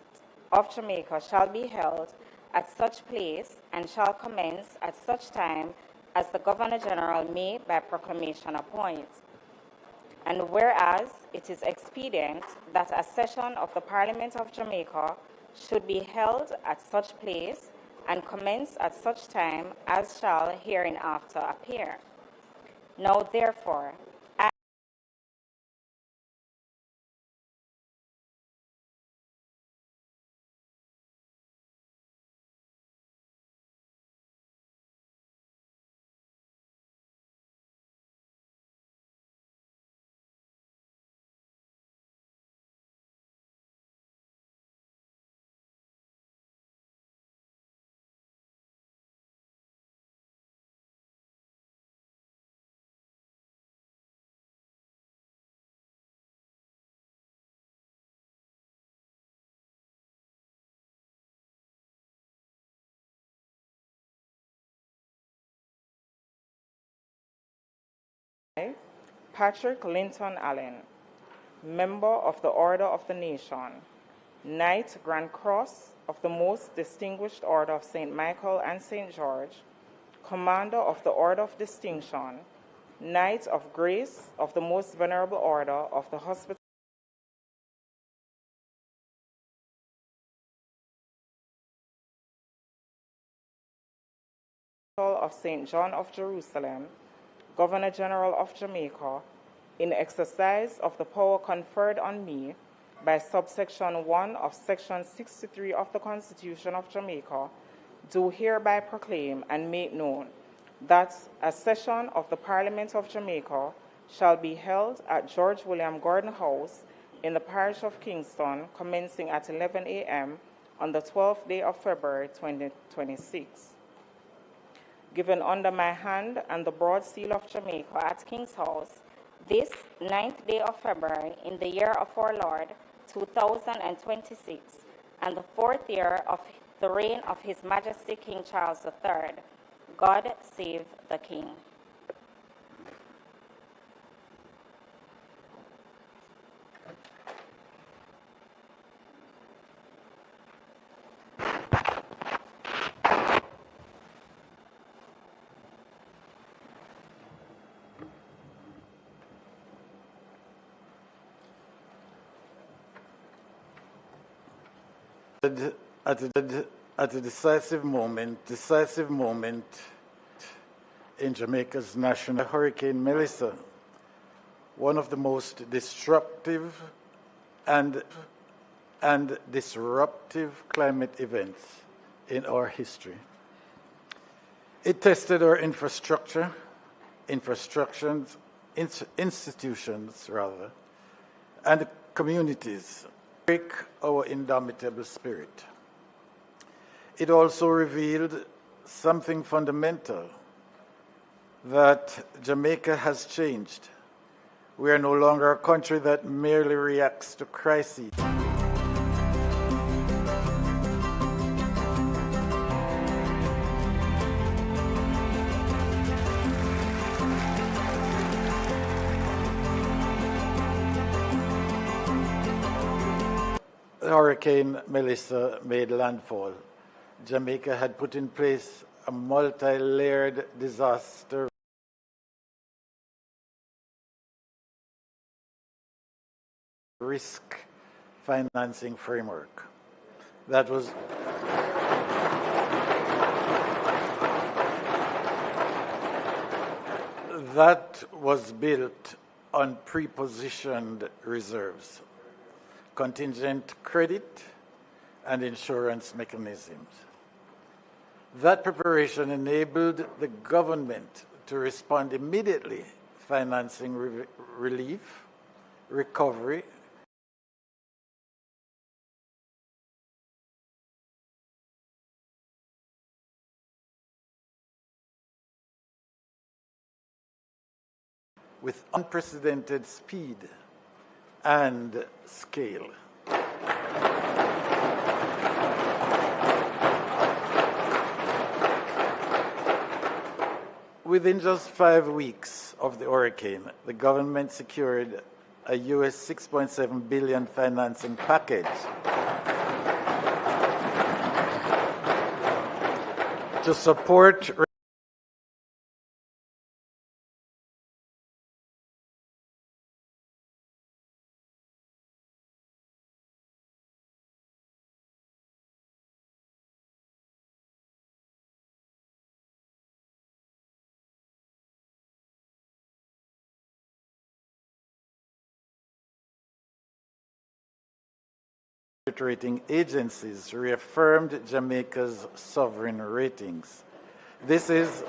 of Jamaica shall be held at such place and shall commence at such time as the Governor General may by proclamation appoint. And whereas it is expedient that a session of the Parliament of Jamaica should be held at such place and commence at such time as shall hereinafter appear. Now therefore, Patrick Linton Allen, Member of the Order of the Nation, Knight Grand Cross of the Most Distinguished Order of St. Michael and St. George, Commander of the Order of Distinction, Knight of Grace of the Most Venerable Order of the Hospital of St. John of Jerusalem, Governor General of Jamaica, in exercise of the power conferred on me by subsection 1 of section 63 of the Constitution of Jamaica, do hereby proclaim and make known that a session of the Parliament of Jamaica shall be held at George William Gordon House in the parish of Kingston, commencing at 11 a.m. on the 12th day of February 2026. Given under my hand and the broad seal of Jamaica at King's House, this 9th day of February in the year of our Lord, 2026, and the 4th year of the reign of His Majesty King Charles III. God save the King. At a decisive moment in Jamaica's national Hurricane Melissa, one of the most destructive and disruptive climate events in our history. It tested our institutions, and communities, break our indomitable spirit. It also revealed something fundamental, that Jamaica has changed. We are no longer a country that merely reacts to crises. Hurricane Melissa made landfall. Jamaica had put in place a multi-layered disaster risk financing framework that was built on pre-positioned reserves, contingent credit, and insurance mechanisms. That preparation enabled the government to respond immediately, financing relief, recovery, with unprecedented speed and scale. Within just 5 weeks of the hurricane, the government secured a US $6.7 billion financing package to support rating agencies reaffirmed Jamaica's sovereign ratings. This is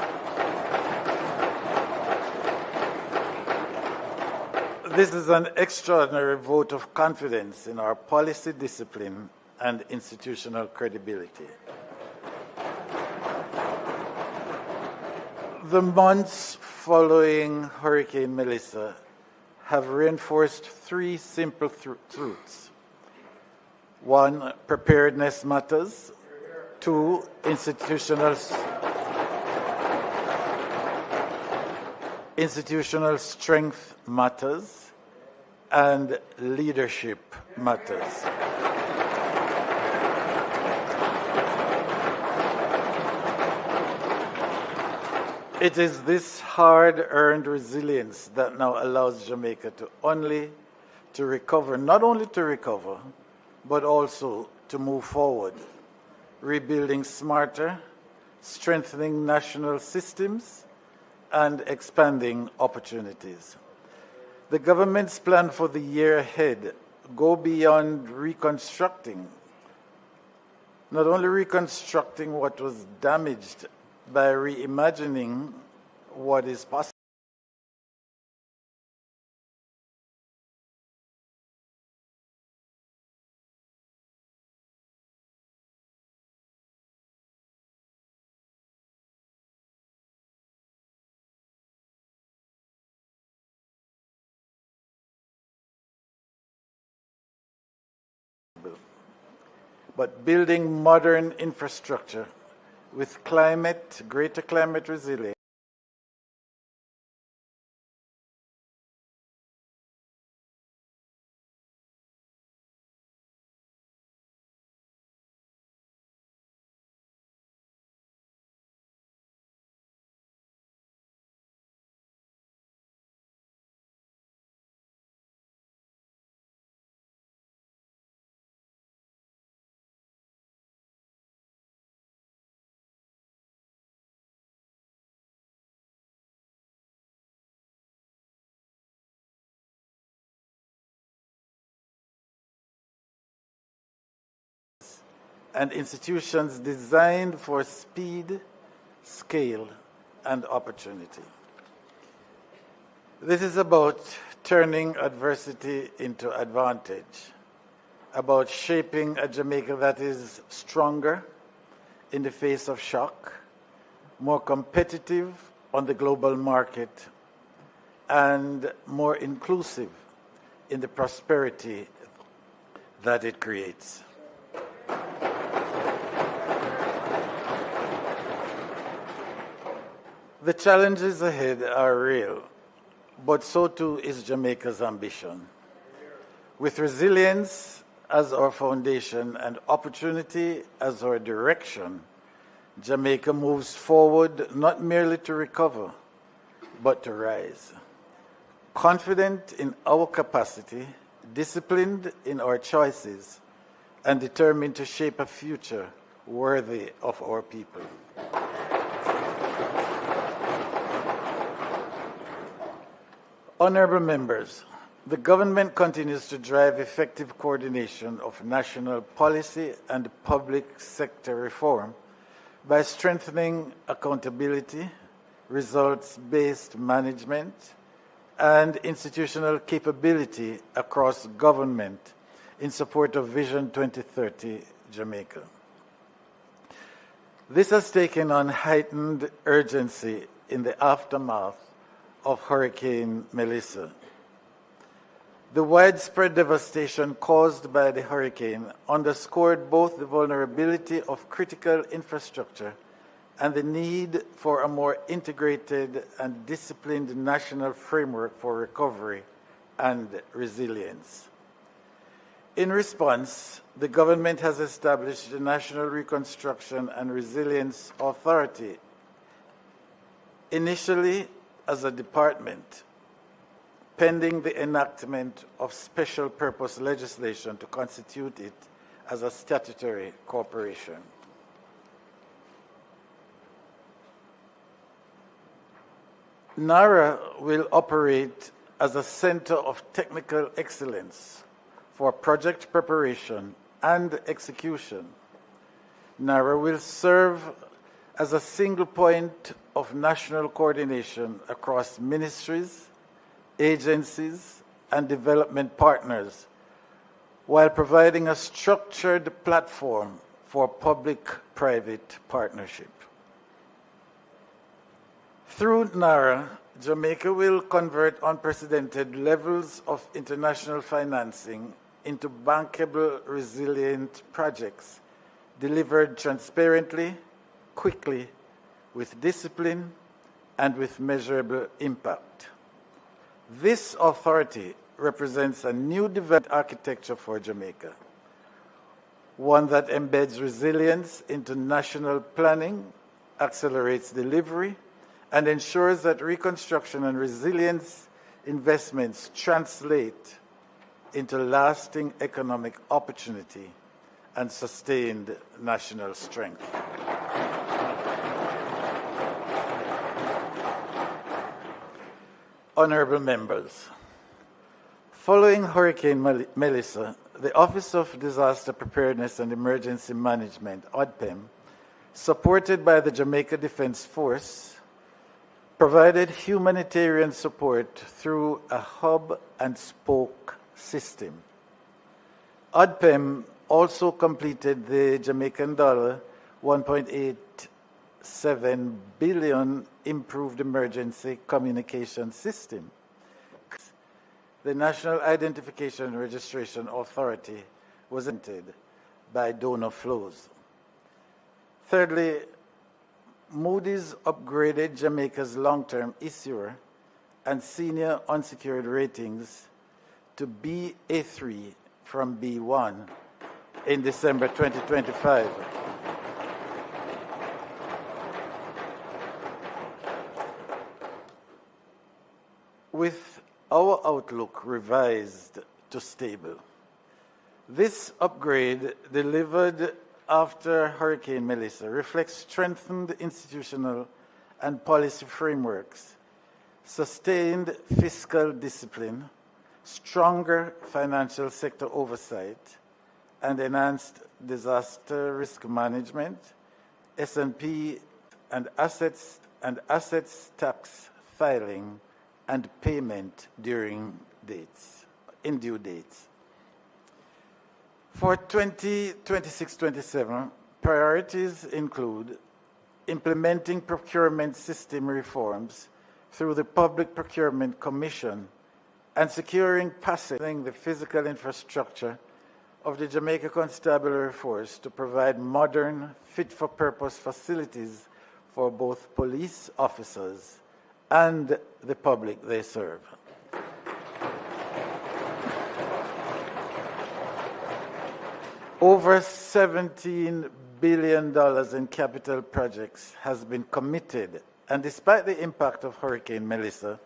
an extraordinary vote of confidence in our policy discipline and institutional credibility. The months following Hurricane Melissa have reinforced 3 simple truths. 1, preparedness matters. 2, institutional strength matters. And leadership matters. It is this hard-earned resilience that now allows Jamaica not only to recover, but also to move forward, rebuilding smarter, strengthening national systems, and expanding opportunities. The government's plan for the year ahead go beyond not only reconstructing what was damaged by reimagining what is possible. but building modern infrastructure with greater climate resilience and institutions designed for speed, scale, and opportunity. This is about turning adversity into advantage, about shaping a Jamaica that is stronger in the face of shock, more competitive on the global market, and more inclusive in the prosperity that it creates. The challenges ahead are real, but so too is Jamaica's ambition. With resilience as our foundation and opportunity as our direction, Jamaica moves forward not merely to recover, but to rise. Confident in our capacity, disciplined in our choices, and determined to shape a future worthy of our people. Honourable members, the government continues to drive effective coordination of national policy and public sector reform by strengthening accountability, results-based management, and institutional capability across government in support of Vision 2030 Jamaica. This has taken on heightened urgency in the aftermath of Hurricane Melissa. The widespread devastation caused by the hurricane underscored both the vulnerability of critical infrastructure and the need for a more integrated and disciplined national framework for recovery and resilience. In response, the government has established the National Reconstruction and Resilience Authority, initially as a department, pending the enactment of special purpose legislation to constitute it as a statutory corporation. NARA will operate as a center of technical excellence for project preparation and execution. NARA will serve as a single point of national coordination across ministries, agencies, and development partners, while providing a structured platform for public-private partnership. Through NARA, Jamaica will convert unprecedented levels of international financing into bankable, resilient projects delivered transparently, quickly, with discipline, and with measurable impact. This authority represents a new development architecture for Jamaica, one that embeds resilience into national planning, accelerates delivery, and ensures that reconstruction and resilience investments translate into lasting economic opportunity and sustained national strength. Honourable members, following Hurricane Melissa, the Office of Disaster Preparedness and Emergency Management, ODPEM, supported by the Jamaica Defence Force, provided humanitarian support through a hub and spoke system. ODPEM also completed the Jamaican dollar 1.87 billion improved emergency communication system. The National Identification and Registration Authority was entered by donor flows. Thirdly, Moody's upgraded Jamaica's long-term issuer and senior unsecured ratings to Ba3 from B1 in December 2025. With our outlook revised to stable, this upgrade delivered after Hurricane Melissa reflects strengthened institutional and policy frameworks, sustained fiscal discipline, stronger financial sector oversight, and enhanced disaster risk management, S&P and assets tax filing and payment during in due dates. For 2026-27, priorities include implementing procurement system reforms through the Public Procurement Commission and securing passing the physical infrastructure of the Jamaica Constabulary Force to provide modern, fit-for-purpose facilities for both police officers and the public they serve. Over $17 billion in capital projects has been committed, and despite the impact of Hurricane Melissa,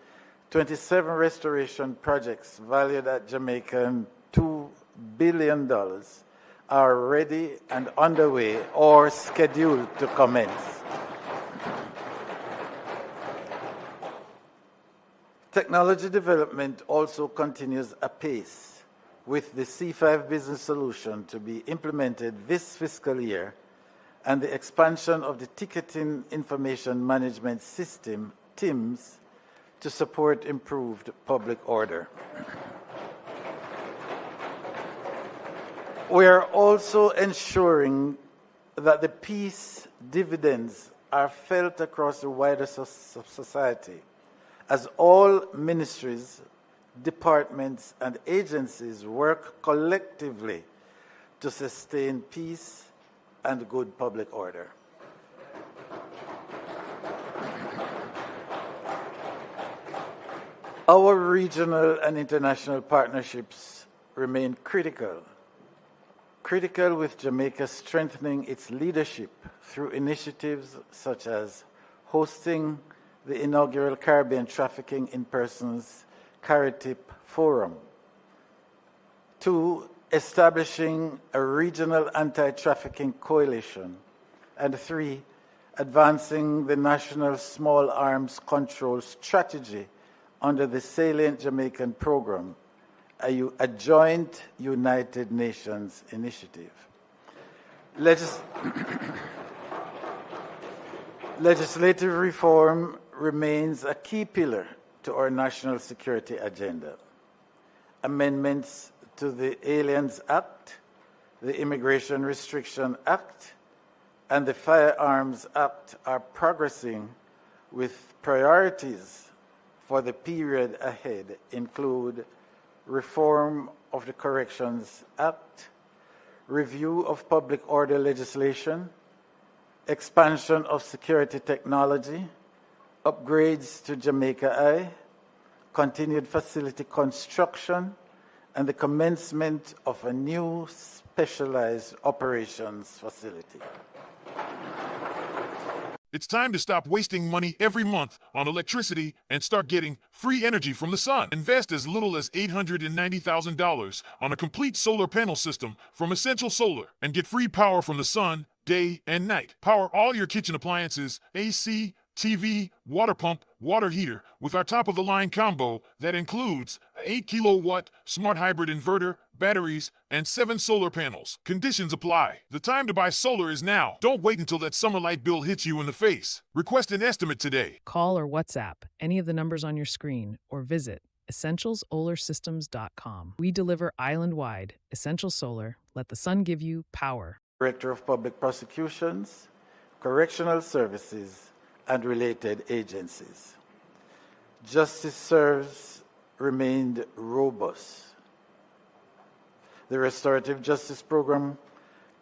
27 restoration projects valued at Jamaican $2 billion are ready and underway or scheduled to commence. Technology development also continues apace, with the C5 business solution to be implemented this fiscal year and the expansion of the ticketing information management system, TIMS, to support improved public order. We are also ensuring that the peace dividends are felt across the wider society, as all ministries, departments, and agencies work collectively to sustain peace and good public order. Our regional and international partnerships remain critical with Jamaica strengthening its leadership through initiatives such as hosting the inaugural Caribbean Trafficking in Persons CARITIP Forum. 2, establishing a regional anti-trafficking coalition. And 3, advancing the National Small Arms Control Strategy under the Salient Jamaican Program, a joint United Nations initiative. Legislative reform remains a key pillar to our national security agenda. Amendments to the Aliens Act, the Immigration Restriction Act, and the Firearms Act are progressing, with priorities for the period ahead include reform of the Corrections Act, review of public order legislation, expansion of security technology, upgrades to Jamaica Eye, continued facility construction, and the commencement of a new specialized operations facility. It's time to stop wasting money every month on electricity and start getting free energy from the sun. Invest as little as $890,000 on a complete solar panel system from Essential Solar and get free power from the sun day and night. Power all your kitchen appliances, AC, TV, water pump, water heater with our top-of-the-line combo that includes an 8-kilowatt smart hybrid inverter, batteries, and 7 solar panels. Conditions apply. The time to buy solar is now. Don't wait until that summer light bill hits you in the face. Request an estimate today. Call or WhatsApp any of the numbers on your screen or visit essentialsolarsystems.com. We deliver island-wide. Essential Solar. Let the sun give you power. Director of Public Prosecutions, Correctional Services, and related agencies. Justice serves remained robust. The Restorative Justice Program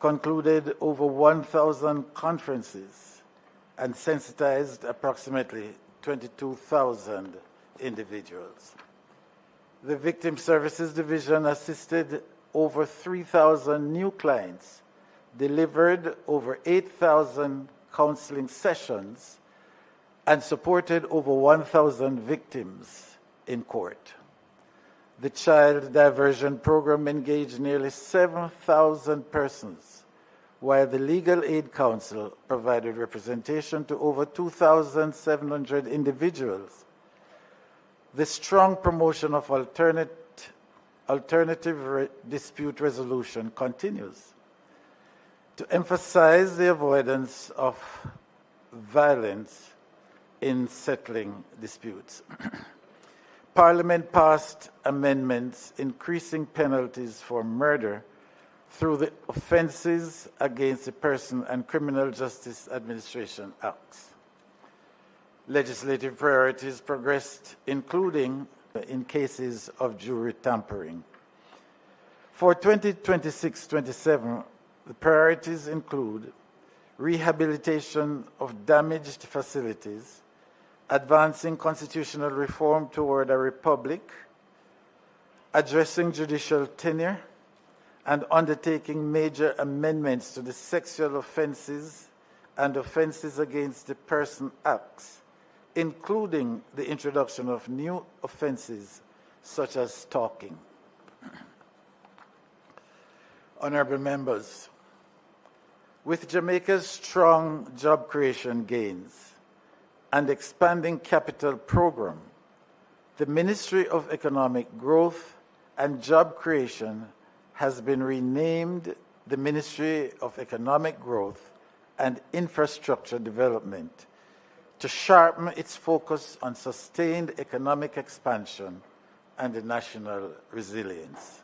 concluded over 1,000 conferences, and sensitized approximately 22,000 individuals. The Victim Services Division assisted over 3,000 new clients, delivered over 8,000 counseling sessions, and supported over 1,000 victims in court. The Child Diversion Program engaged nearly 7,000 persons, while the Legal Aid Council provided representation to over 2,700 individuals. The strong promotion of alternative dispute resolution continues to emphasize the avoidance of violence in settling disputes. Parliament passed amendments increasing penalties for murder through the Offences Against the Person and Criminal Justice Administration Acts. Legislative priorities progressed, including in cases of jury tampering. For 2026-27, the priorities include rehabilitation of damaged facilities, advancing constitutional reform toward a republic, addressing judicial tenure, and undertaking major amendments to the Sexual Offences and Offences Against the Person Acts, including the introduction of new offences such as stalking. Honourable members, with Jamaica's strong job creation gains and expanding capital program, the Ministry of Economic Growth and Job Creation has been renamed the Ministry of Economic Growth and Infrastructure Development to sharpen its focus on sustained economic expansion and national resilience.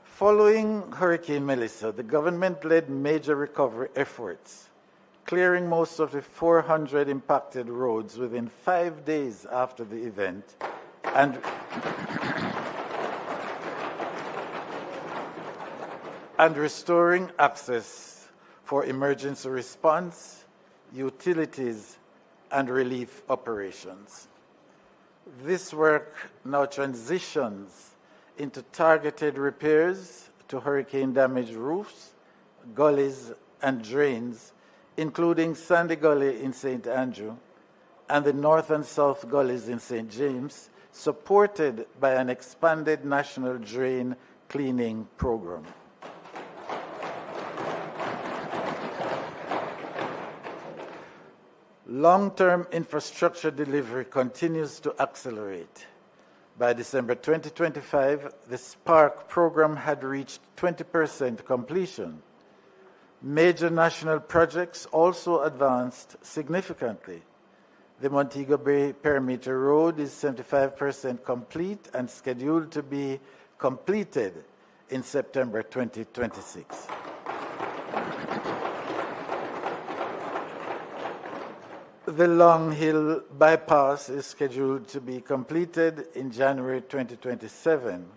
Following Hurricane Melissa, the government led major recovery efforts, clearing most of the 400 impacted roads within 5 days after the event and restoring access for emergency response, utilities, and relief operations. This work now transitions into targeted repairs to hurricane-damaged roofs, gullies, and drains, including Sandy Gully in St. Andrew and the North and South Gullies in St. James, supported by an expanded national drain cleaning program. Long-term infrastructure delivery continues to accelerate. By December 2025, the SPARK program had reached 20% completion. Major national projects also advanced significantly. The Montego Bay Perimeter Road is 75% complete and scheduled to be completed in September 2026. The Long Hill Bypass is scheduled to be completed in January 2027.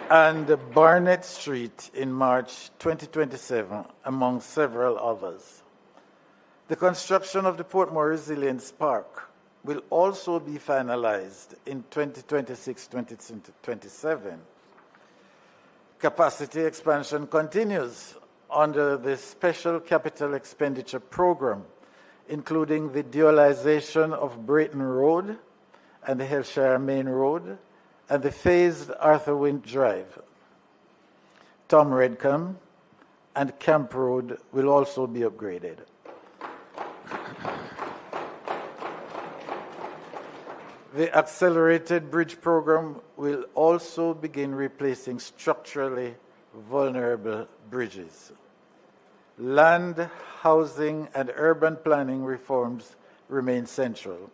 And Barnett Street in March 2027, among several others. The construction of the Portmore Resilience Park will also be finalized in 2026-2027. Capacity expansion continues under the Special Capital Expenditure Program, including the dualization of Brayton Road and the Hillshire Main Road and the phased Arthur Wint Drive. Tom Redcombe and Camp Road will also be upgraded. The Accelerated Bridge Program will also begin replacing structurally vulnerable bridges. Land, housing, and urban planning reforms remain central.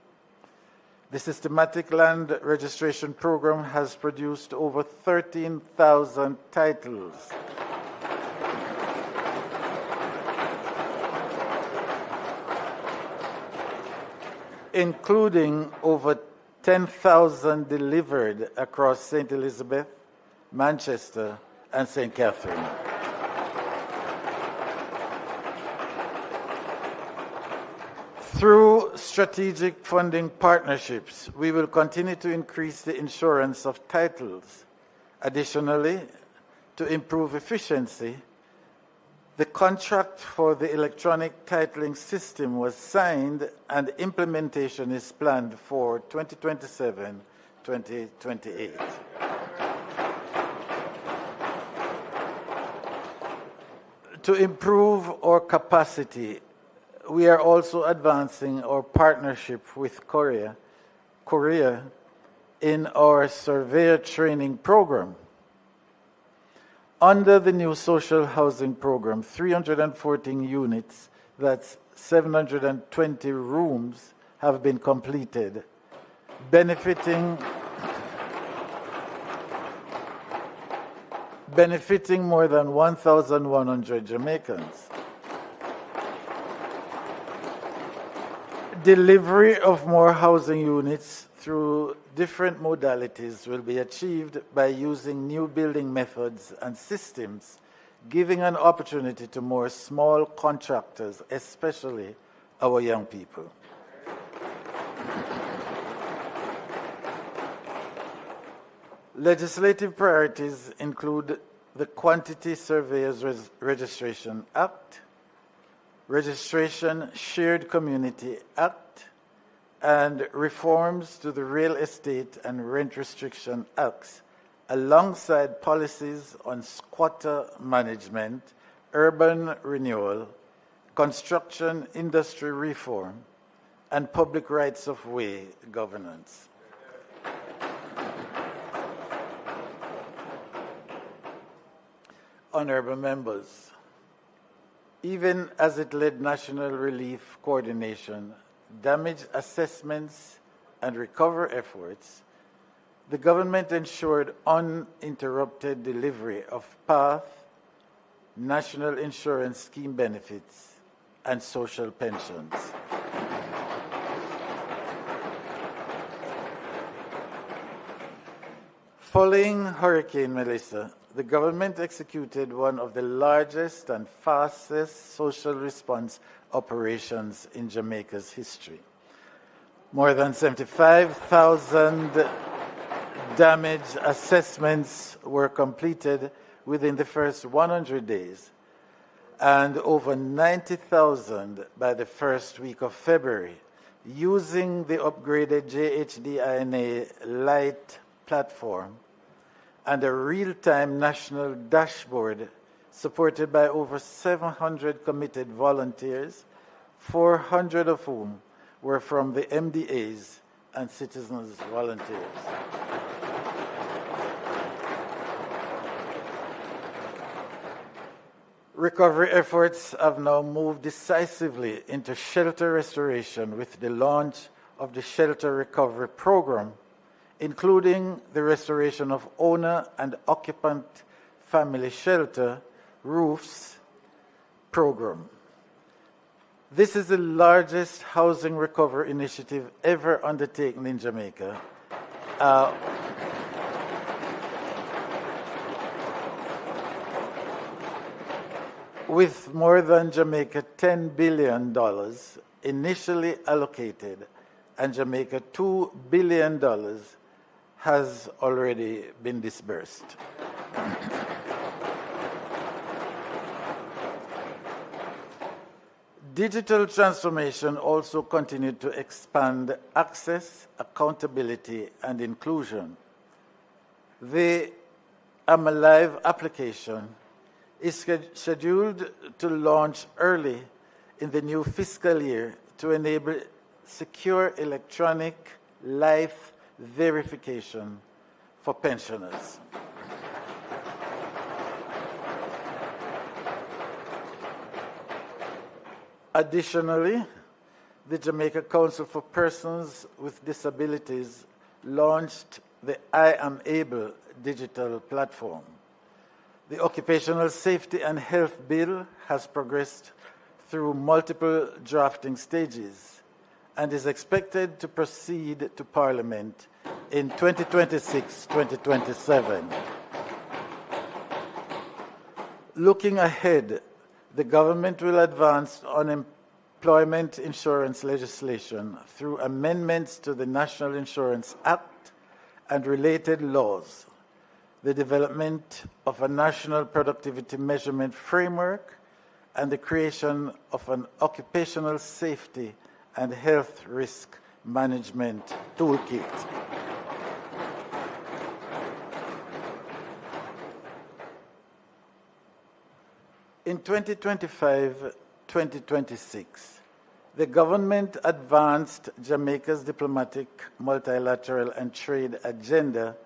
The Systematic Land Registration Program has produced over 13,000 titles. including over 10,000 delivered across St. Elizabeth, Manchester, and St. Catherine. Through strategic funding partnerships, we will continue to increase the insurance of titles. Additionally, to improve efficiency, the contract for the electronic titling system was signed and implementation is planned for 2027-2028. To improve our capacity, we are also advancing our partnership with Korea in our surveyor training program. Under the new social housing program, 314 units, that's 720 rooms, have been completed, benefiting more than 1,100 Jamaicans. Delivery of more housing units through different modalities will be achieved by using new building methods and systems, giving an opportunity to more small contractors, especially our young people. Legislative priorities include the Quantity Surveyors Registration Act, Registration Shared Community Act, and reforms to the Real Estate and Rent Restriction Acts, alongside policies on squatter management, urban renewal, construction industry reform, and public rights of way governance. Honorable members, even as it led national relief coordination, damage assessments, and recovery efforts, the government ensured uninterrupted delivery of PATH, National Insurance Scheme benefits, and social pensions. Following Hurricane Melissa, the government executed one of the largest and fastest social response operations in Jamaica's history. More than 75,000 damage assessments were completed within the first 100 days, and over 90,000 by the first week of February, using the upgraded JHDINA Lite platform and a real-time national dashboard supported by over 700 committed volunteers, 400 of whom were from the MDAs and citizens volunteers. Recovery efforts have now moved decisively into shelter restoration with the launch of the Shelter Recovery Program, including the restoration of owner and occupant family shelter roofs program. This is the largest housing recovery initiative ever undertaken in Jamaica. With more than Jamaica $10 billion initially allocated, and Jamaica $2 billion has already been disbursed. Digital transformation also continued to expand access, accountability, and inclusion. The I'm Alive application is scheduled to launch early in the new fiscal year to enable secure electronic life verification for pensioners. Additionally, the Jamaica Council for Persons with Disabilities launched the I Am Able digital platform. The Occupational Safety and Health Bill has progressed through multiple drafting stages, and is expected to proceed to Parliament in 2026-2027. Looking ahead, the government will advance unemployment insurance legislation through amendments to the National Insurance Act and related laws, the development of a national productivity measurement framework, and the creation of an occupational safety and health risk management toolkit. In 2025-2026, the government advanced Jamaica's diplomatic, multilateral, and trade agenda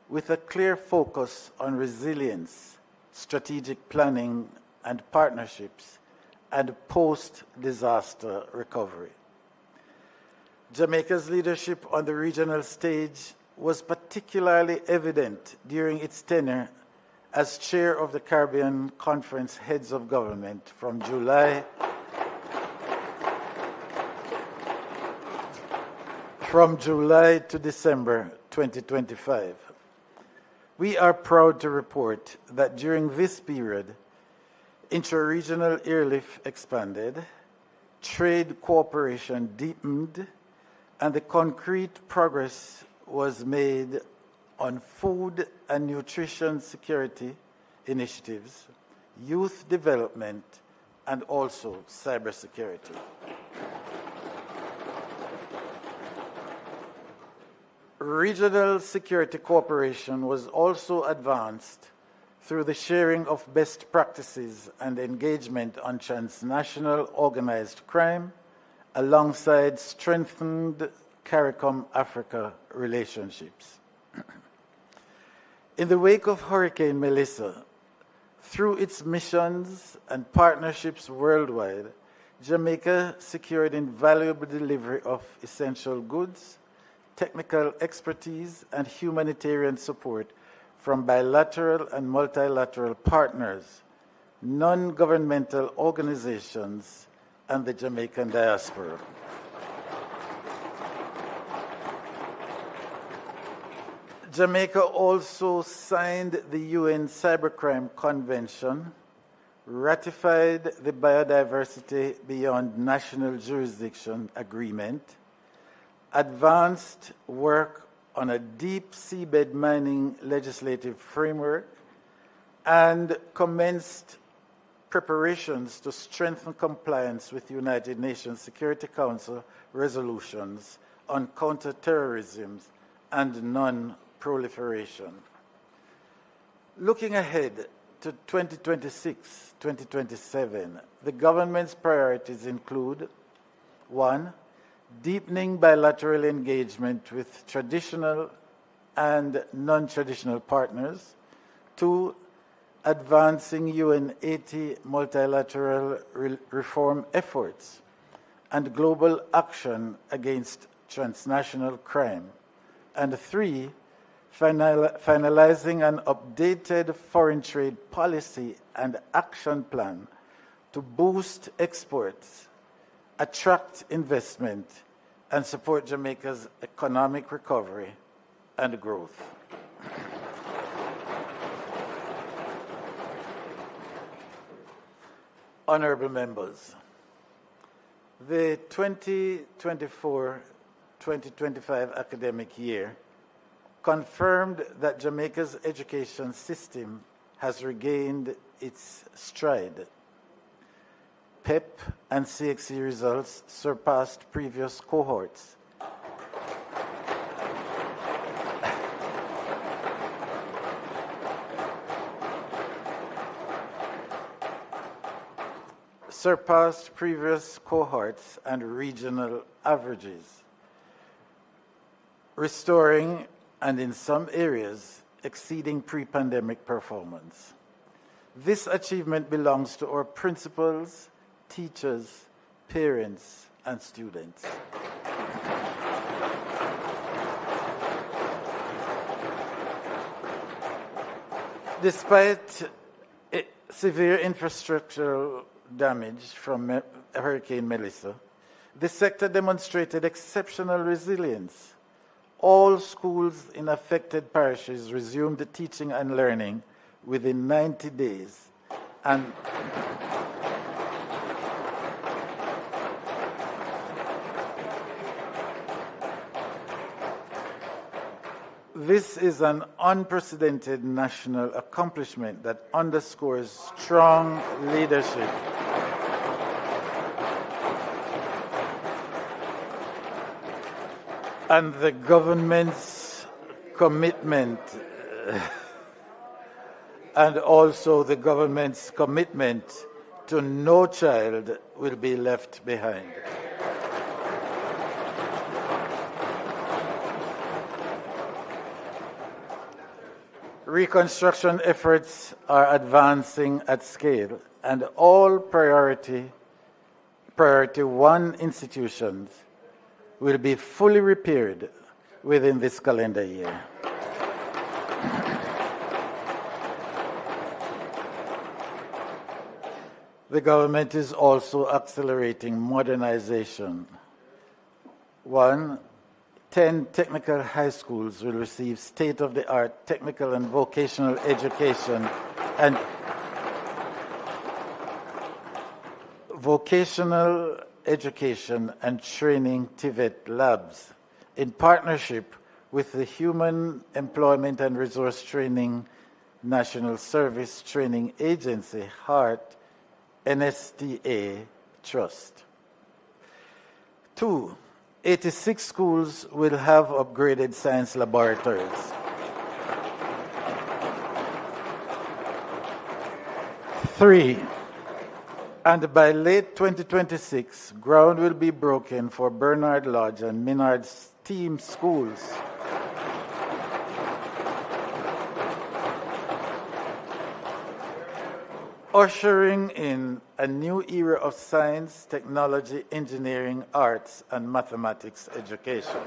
with a clear focus on resilience, strategic planning and partnerships, and post-disaster recovery. Jamaica's leadership on the regional stage was particularly evident during its tenure as chair of the Caribbean Conference Heads of Government from July to December 2025. We are proud to report that during this period, intra-regional airlift expanded, trade cooperation deepened, and the concrete progress was made on food and nutrition security initiatives, youth development, and also cybersecurity. Regional security cooperation was also advanced through the sharing of best practices and engagement on transnational organized crime, alongside strengthened CARICOM-Africa relationships. In the wake of Hurricane Melissa, through its missions and partnerships worldwide, Jamaica secured invaluable delivery of essential goods, technical expertise, and humanitarian support from bilateral and multilateral partners, non-governmental organizations, and the Jamaican diaspora. Jamaica also signed the UN Cybercrime Convention, ratified the Biodiversity Beyond National Jurisdiction Agreement, advanced work on a deep seabed mining legislative framework, and commenced preparations to strengthen compliance with United Nations Security Council resolutions on counterterrorism and non-proliferation. Looking ahead to 2026-2027, the government's priorities include: 1, deepening bilateral engagement with traditional and non-traditional partners; 2, advancing UN 80 multilateral reform efforts and global action against transnational crime; and 3, finalizing an updated foreign trade policy and action plan to boost exports, attract investment, and support Jamaica's economic recovery and growth. Honorable members, the 2024-2025 academic year confirmed that Jamaica's education system has regained its stride. PEP and CXC results surpassed previous cohorts. And regional averages, restoring and in some areas exceeding pre-pandemic performance. This achievement belongs to our principals, teachers, parents, and students. Despite severe infrastructural damage from Hurricane Melissa, The sector demonstrated exceptional resilience. All schools in affected parishes resumed teaching and learning within 90 days. And this is an unprecedented national accomplishment that underscores strong leadership and the government's commitment, and also the government's commitment to no child will be left behind. Reconstruction efforts are advancing at scale, and all priority 1 institutions will be fully repaired within this calendar year. The government is also accelerating modernization. 10 technical high schools will receive state-of-the-art technical and vocational education and training TVET labs in partnership with the Human Employment and Resource Training National Service Training Agency, HART, NSTA Trust. 2, 86 schools will have upgraded science laboratories. 3, and by late 2026, ground will be broken for Bernard Lodge and Minard STEAM schools. Ushering in a new era of science, technology, engineering, arts, and mathematics education.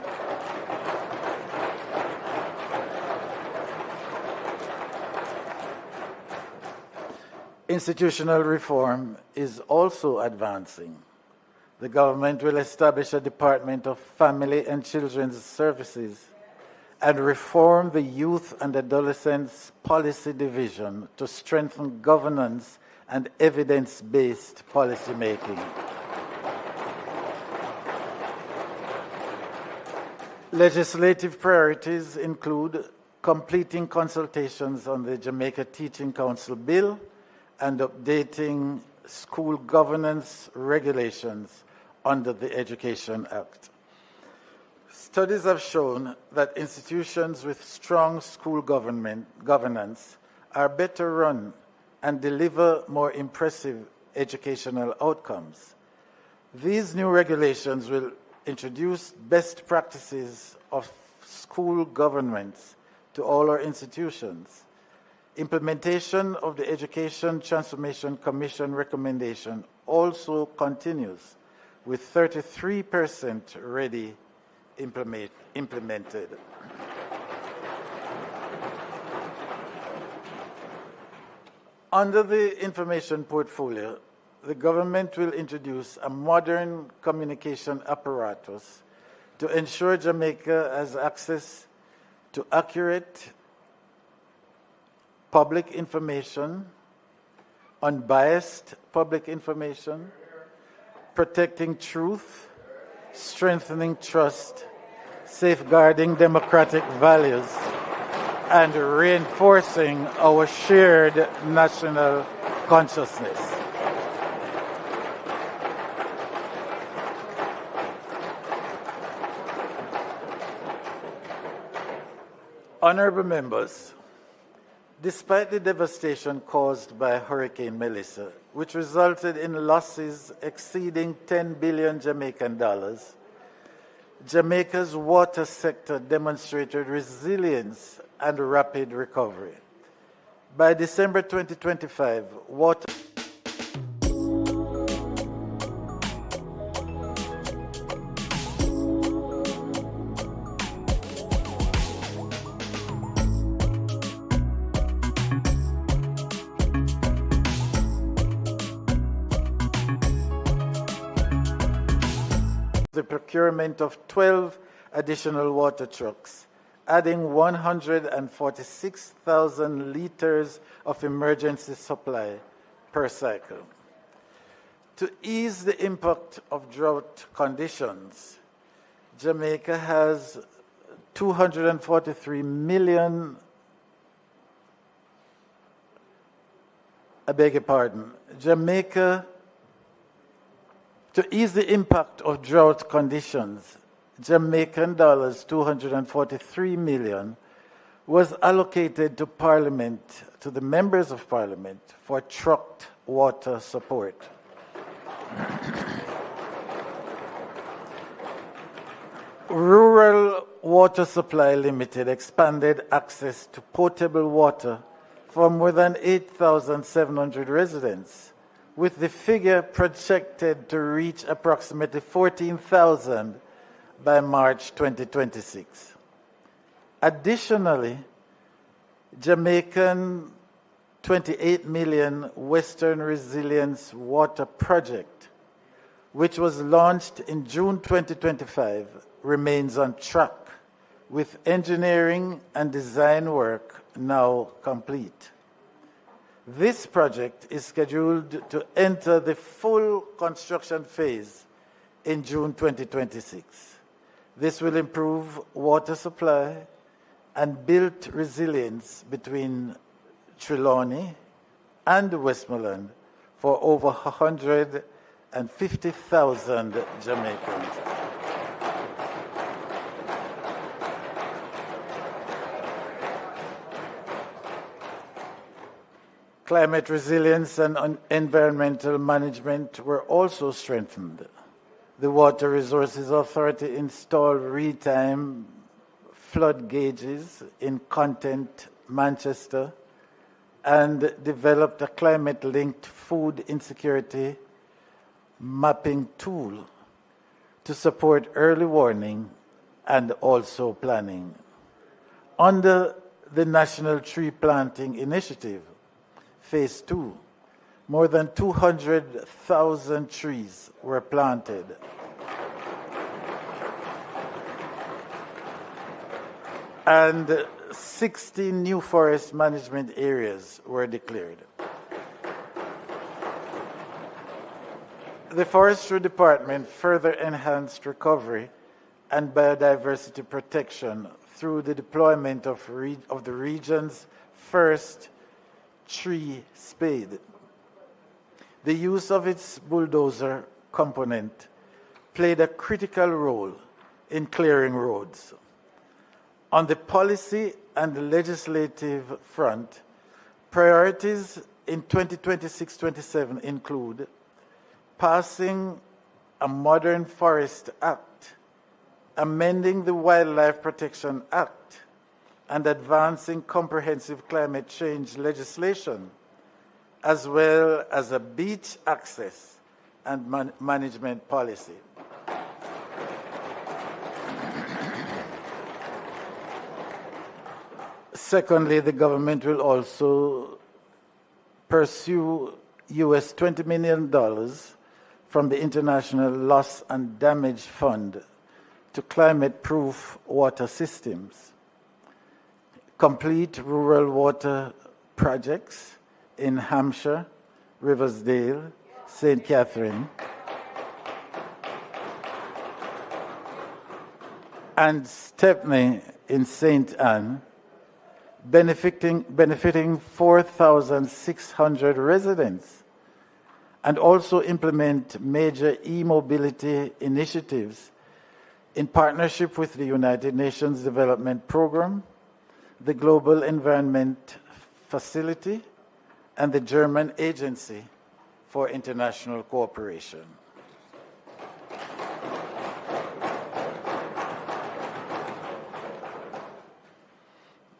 Institutional reform is also advancing. The government will establish a Department of Family and Children's Services and reform the Youth and Adolescents Policy Division to strengthen governance and evidence-based policymaking. Legislative priorities include completing consultations on the Jamaica Teaching Council Bill and updating school governance regulations under the Education Act. Studies have shown that institutions with strong school governance are better run and deliver more impressive educational outcomes. These new regulations will introduce best practices of school governance to all our institutions. Implementation of the Education Transformation Commission recommendation also continues, with 33% ready implemented. Under the information portfolio, the government will introduce a modern communication apparatus to ensure Jamaica has access to accurate public information, unbiased public information, protecting truth, strengthening trust, safeguarding democratic values, and reinforcing our shared national consciousness. Honorable members, despite the devastation caused by Hurricane Melissa, which resulted in losses exceeding 10 billion Jamaican dollars, Jamaica's water sector demonstrated resilience and rapid recovery. By December 2025, water the procurement of 12 additional water trucks, adding 146,000 liters of emergency supply per cycle. To ease the impact of drought conditions, Jamaica has 243 million, I beg your pardon, Jamaica, to ease the impact of drought conditions, Jamaican dollars 243 million was allocated to Parliament, to the members of Parliament, for trucked water support. Rural Water Supply Limited expanded access to potable water for more than 8,700 residents, with the figure projected to reach approximately 14,000 by March 2026. Additionally, Jamaican 28 million Western Resilience Water Project, which was launched in June 2025, remains on track, with engineering and design work now complete. This project is scheduled to enter the full construction phase in June 2026. This will improve water supply and build resilience between Trelawney and Westmoreland for over 150,000 Jamaicans. Climate resilience and environmental management were also strengthened. The Water Resources Authority installed real-time flood gauges in Content, Manchester, and developed a climate-linked food insecurity mapping tool to support early warning and also planning. Under the National Tree Planting Initiative, Phase 2, more than 200,000 trees were planted. And 60 new forest management areas were declared. The Forestry Department further enhanced recovery and biodiversity protection through the deployment of the region's first tree spade. The use of its bulldozer component played a critical role in clearing roads. On the policy and legislative front, priorities in 2026-27 include passing a modern Forest Act, amending the Wildlife Protection Act, and advancing comprehensive climate change legislation, as well as a beach access and management policy. Secondly, the government will also pursue US $20 million from the International Loss and Damage Fund to climate-proof water systems, complete rural water projects in Hampshire, Riversdale, St. Catherine, and Stepney in St. Anne, benefiting 4,600 residents, and also implement major e-mobility initiatives in partnership with the United Nations Development Programme, the Global Environment Facility, and the German Agency for International Cooperation.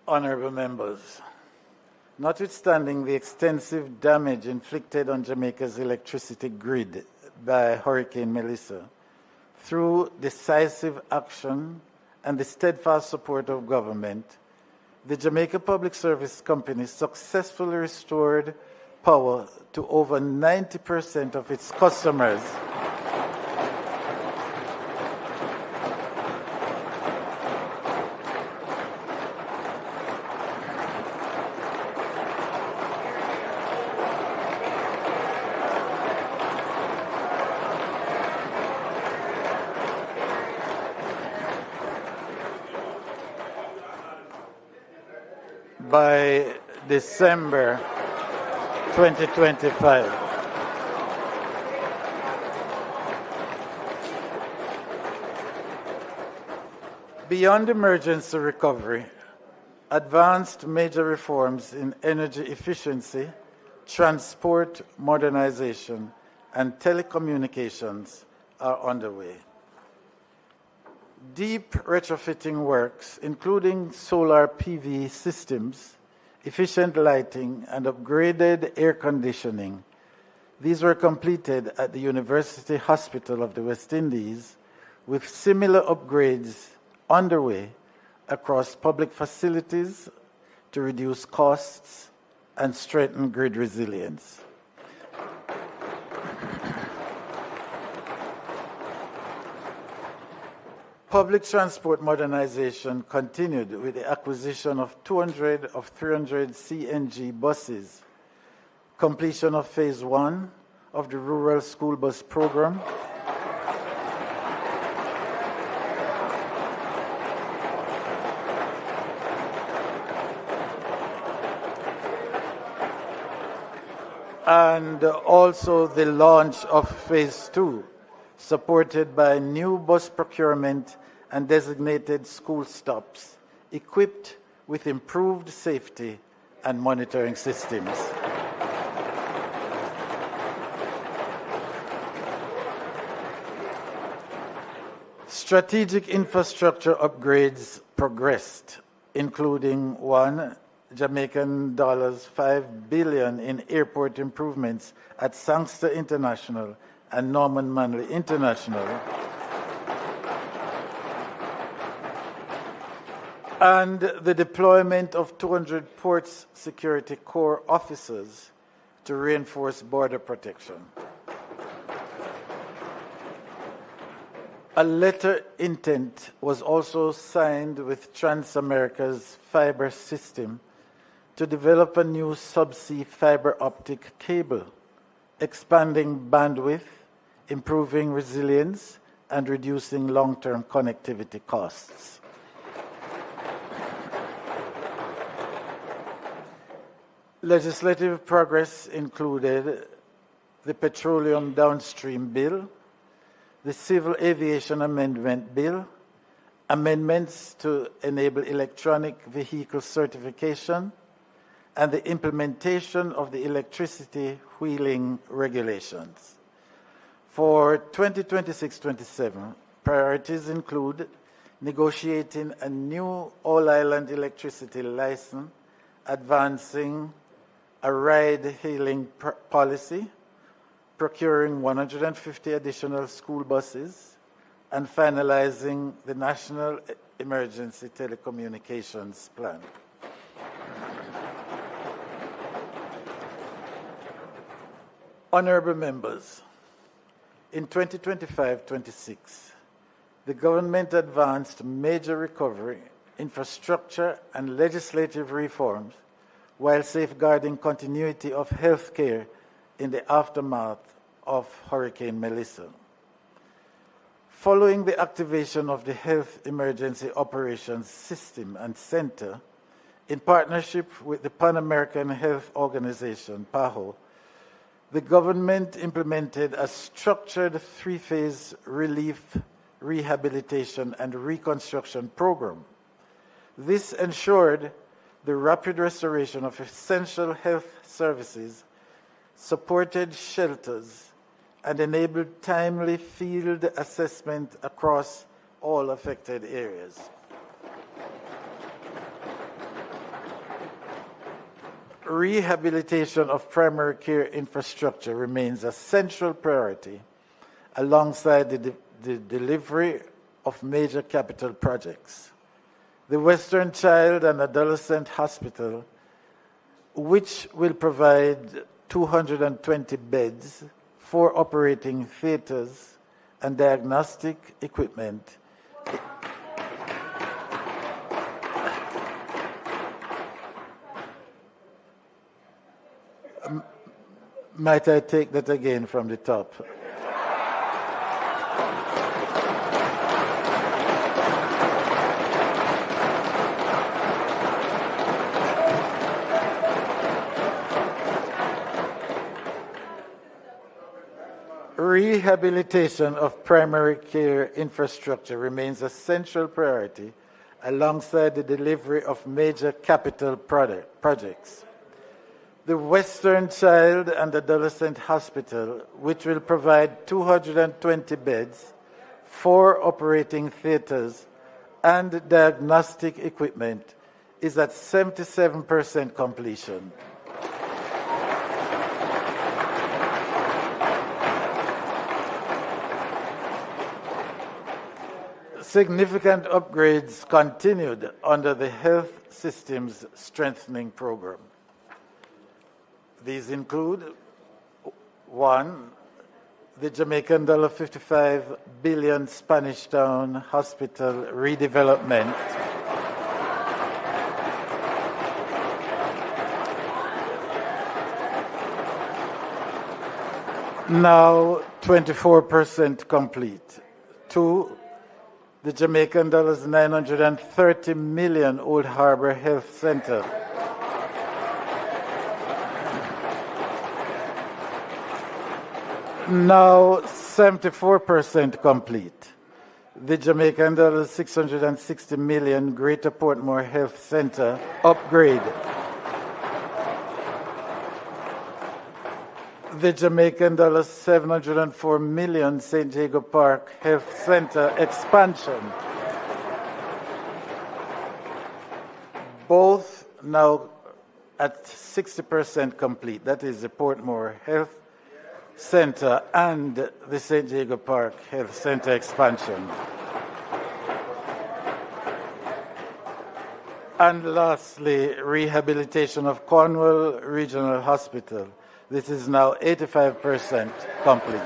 Honourable members, notwithstanding the extensive damage inflicted on Jamaica's electricity grid by Hurricane Melissa, through decisive action and the steadfast support of government, the Jamaica Public Service Company successfully restored power to over 90% of its customers by December 2025. Beyond emergency recovery, advanced major reforms in energy efficiency, transport modernization, and telecommunications are underway. Deep retrofitting works, including solar PV systems, efficient lighting, and upgraded air conditioning, these were completed at the University Hospital of the West Indies, with similar upgrades underway across public facilities to reduce costs and strengthen grid resilience. Public transport modernization continued with the acquisition of 300 CNG buses, completion of phase 1 of the rural school bus program, and also the launch of phase 2, supported by new bus procurement and designated school stops, equipped with improved safety and monitoring systems. Strategic infrastructure upgrades progressed, including one, Jamaican dollars 5 billion in airport improvements at Sangster International and Norman Manley International, and the deployment of 200 Ports Security Corps officers to reinforce border protection. A letter intent was also signed with Transamerica's fiber system to develop a new subsea fiber optic cable, expanding bandwidth, improving resilience, and reducing long-term connectivity costs. Legislative progress included the Petroleum Downstream Bill, the Civil Aviation Amendment Bill, amendments to enable electronic vehicle certification, and the implementation of the electricity wheeling regulations. For 2026-27, priorities include negotiating a new all-island electricity license, advancing a ride-hailing policy, procuring 150 additional school buses, and finalizing the National Emergency Telecommunications Plan. Honorable members, in 2025-26, the government advanced major recovery, infrastructure, and legislative reforms while safeguarding continuity of health care in the aftermath of Hurricane Melissa. Following the activation of the Health Emergency Operations System and Center, in partnership with the Pan American Health Organization, PAHO, the government implemented a structured three-phase relief, rehabilitation, and reconstruction program. This ensured the rapid restoration of essential health services, supported shelters, and enabled timely field assessment across all affected areas. Rehabilitation of primary care infrastructure remains a central priority alongside the delivery of major capital projects. The Western Child and Adolescent Hospital, which will provide 220 beds, 4 operating theaters, and diagnostic equipment, might I take that again from the top? Rehabilitation of primary care infrastructure remains a central priority alongside the delivery of major capital projects. The Western Child and Adolescent Hospital, which will provide 220 beds, 4 operating theaters, and diagnostic equipment, is at 77% completion. Significant upgrades continued under the Health Systems Strengthening Program. These include 1. The Jamaican $55 billion Spanish Town Hospital redevelopment. Now 24% complete. 2. The Jamaican $930 million Old Harbor Health Center. Now 74% complete. The Jamaican $660 million Greater Portmore Health Center upgrade. The Jamaican $704 million St. Diego Park Health Center expansion. Both now at 60% complete. That is the Portmore Health Center and the St. Diego Park Health Center expansion. And lastly, rehabilitation of Cornwall Regional Hospital. This is now 85% complete.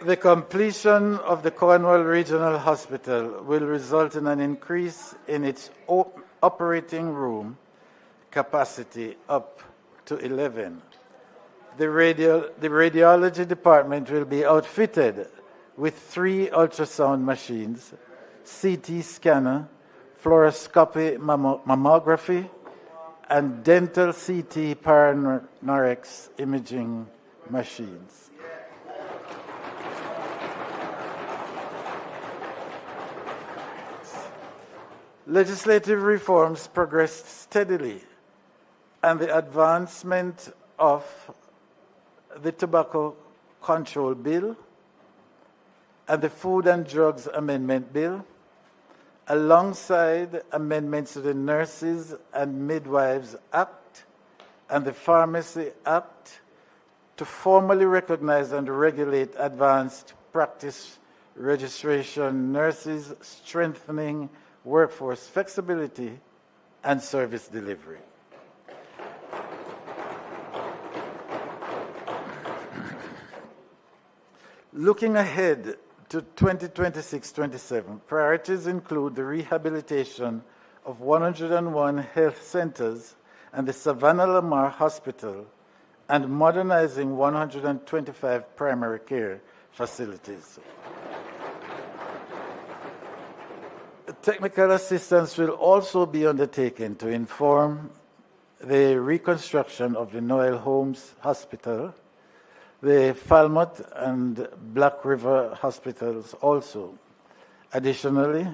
The completion of the Cornwall Regional Hospital will result in an increase in its operating room capacity up to 11. The radiology department will be outfitted with 3 ultrasound machines, CT scanner, fluoroscopy mammography, and dental CT panoramics imaging machines. Legislative reforms progressed steadily, and the advancement of the Tobacco Control Bill and the Food and Drugs Amendment Bill, alongside amendments to the Nurses and Midwives Act and the Pharmacy Act to formally recognize and regulate advanced practice registration nurses, strengthening workforce flexibility and service delivery. Looking ahead to 2026-27, priorities include the rehabilitation of 101 health centers and the Savannah Lamar Hospital, and modernizing 125 primary care facilities. Technical assistance will also be undertaken to inform the reconstruction of the Noel Holmes Hospital, the Falmouth and Black River hospitals also. Additionally,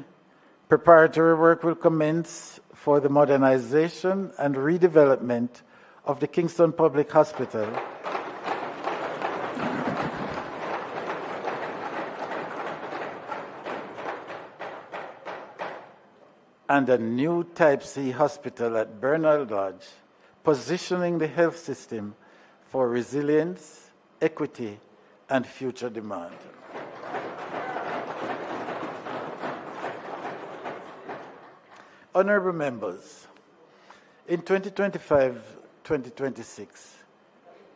preparatory work will commence for the modernization and redevelopment of the Kingston Public Hospital and a new Type C hospital at Bernal Lodge, positioning the health system for resilience, equity, and future demand. Honorable members, in 2025-2026,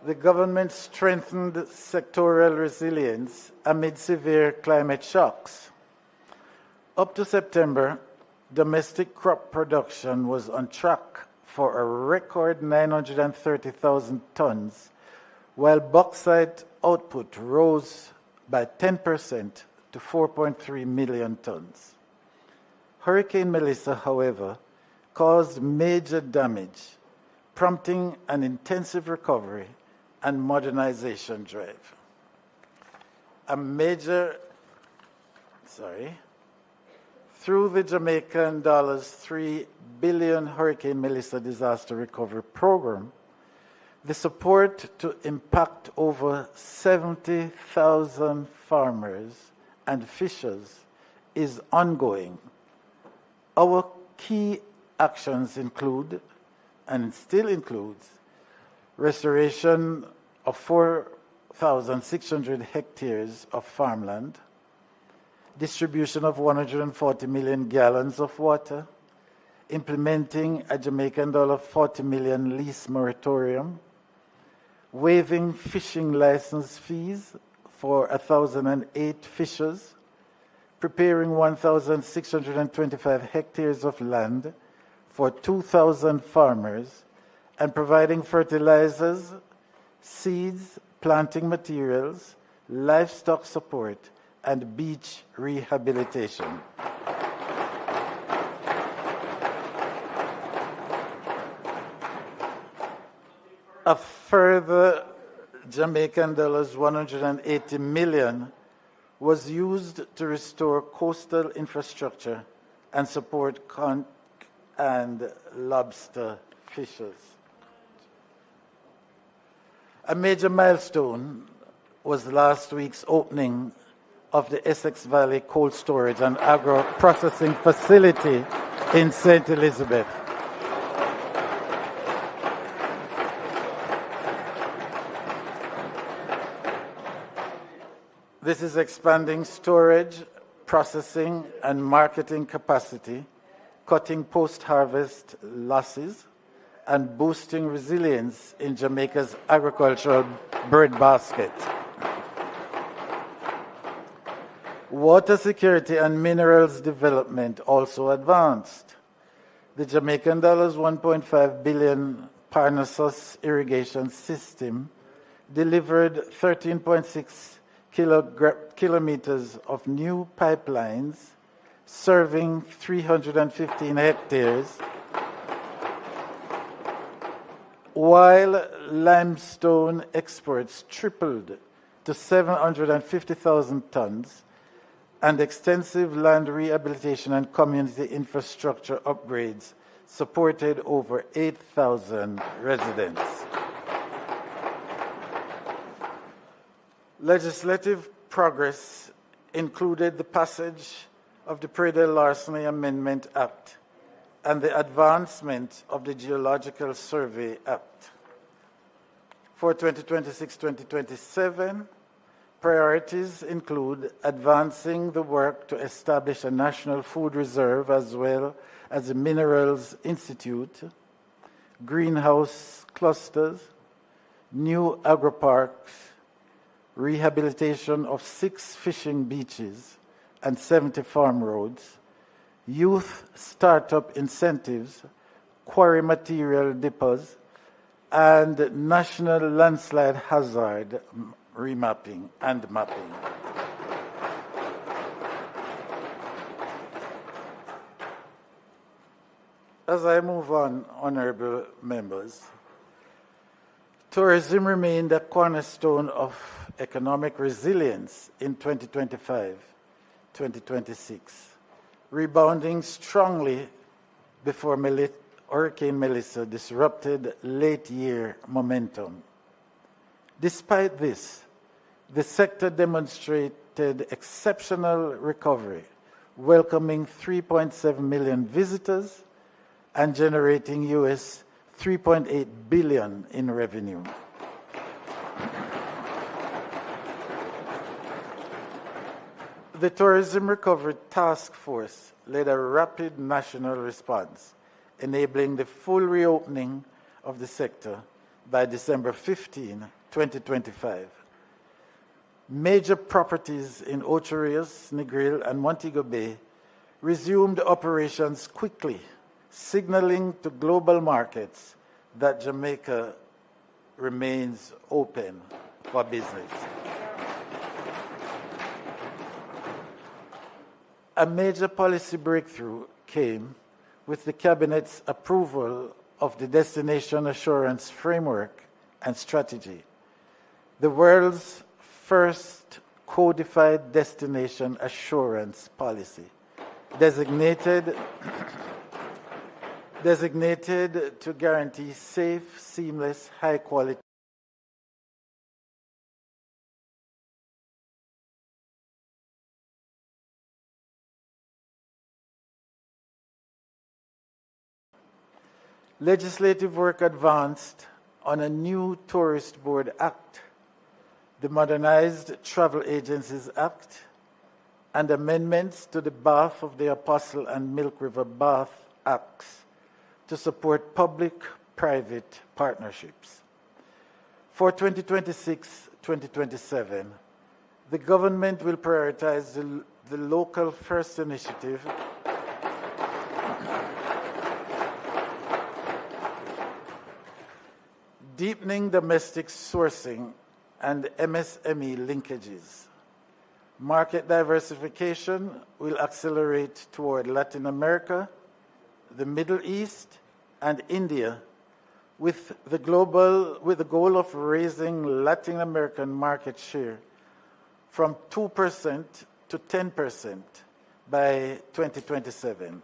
the government strengthened sectoral resilience amid severe climate shocks. Up to September, domestic crop production was on track for a record 930,000 tons, while bauxite output rose by 10% to 4.3 million tons. Hurricane Melissa, however, caused major damage, prompting an intensive recovery and modernization drive. Through the Jamaican $3 billion Hurricane Melissa Disaster Recovery Program, the support to impact over 70,000 farmers and fishers is ongoing. Our key actions include, and still includes, restoration of 4,600 hectares of farmland, distribution of 140 million gallons of water, implementing a Jamaican $40 million lease moratorium, waiving fishing license fees for 1,008 fishers, preparing 1,625 hectares of land for 2,000 farmers, and providing fertilizers, seeds, planting materials, livestock support, and beach rehabilitation. A further Jamaican $180 million was used to restore coastal infrastructure and support conch and lobster fishers. A major milestone was last week's opening of the Essex Valley Cold Storage and Agro-Processing Facility in St. Elizabeth. This is expanding storage, processing, and marketing capacity, cutting post-harvest losses, and boosting resilience in Jamaica's agricultural breadbasket. Water security and minerals development also advanced. The Jamaican $1.5 billion Parnassus irrigation system delivered 13.6 kilometers of new pipelines serving 315 hectares, while limestone exports tripled to 750,000 tons, and extensive land rehabilitation and community infrastructure upgrades supported over 8,000 residents. Legislative progress included the passage of the Peta Larceny Amendment Act and the advancement of the Geological Survey Act. For 2026-2027, priorities include advancing the work to establish a national food reserve as well as a minerals institute, greenhouse clusters, new agri-parks, rehabilitation of 6 fishing beaches and 70 farm roads, youth startup incentives, quarry material depots, and national landslide hazard remapping and mapping. As I move on, honorable members, tourism remained a cornerstone of economic resilience in 2025-2026, rebounding strongly before Hurricane Melissa disrupted late-year momentum. Despite this, the sector demonstrated exceptional recovery, welcoming 3.7 million visitors and generating US $3.8 billion in revenue. The Tourism Recovery Task Force led a rapid national response, enabling the full reopening of the sector by December 15, 2025. Major properties in Ocho Rios, Negril, and Montego Bay resumed operations quickly, signaling to global markets that Jamaica remains open for business. A major policy breakthrough came with the Cabinet's approval of the Destination Assurance Framework and Strategy, the world's first codified destination assurance policy, designated to guarantee safe, seamless, high-quality legislative work advanced on a new Tourist Board Act, the Modernized Travel Agencies Act, and amendments to the Bath of the Apostle and Milk River Bath Acts to support public-private partnerships. For 2026-2027, the government will prioritize the Local First initiative deepening domestic sourcing and MSME linkages. Market diversification will accelerate toward Latin America, the Middle East, and India, with the goal of raising Latin American market share from 2% to 10% by 2027,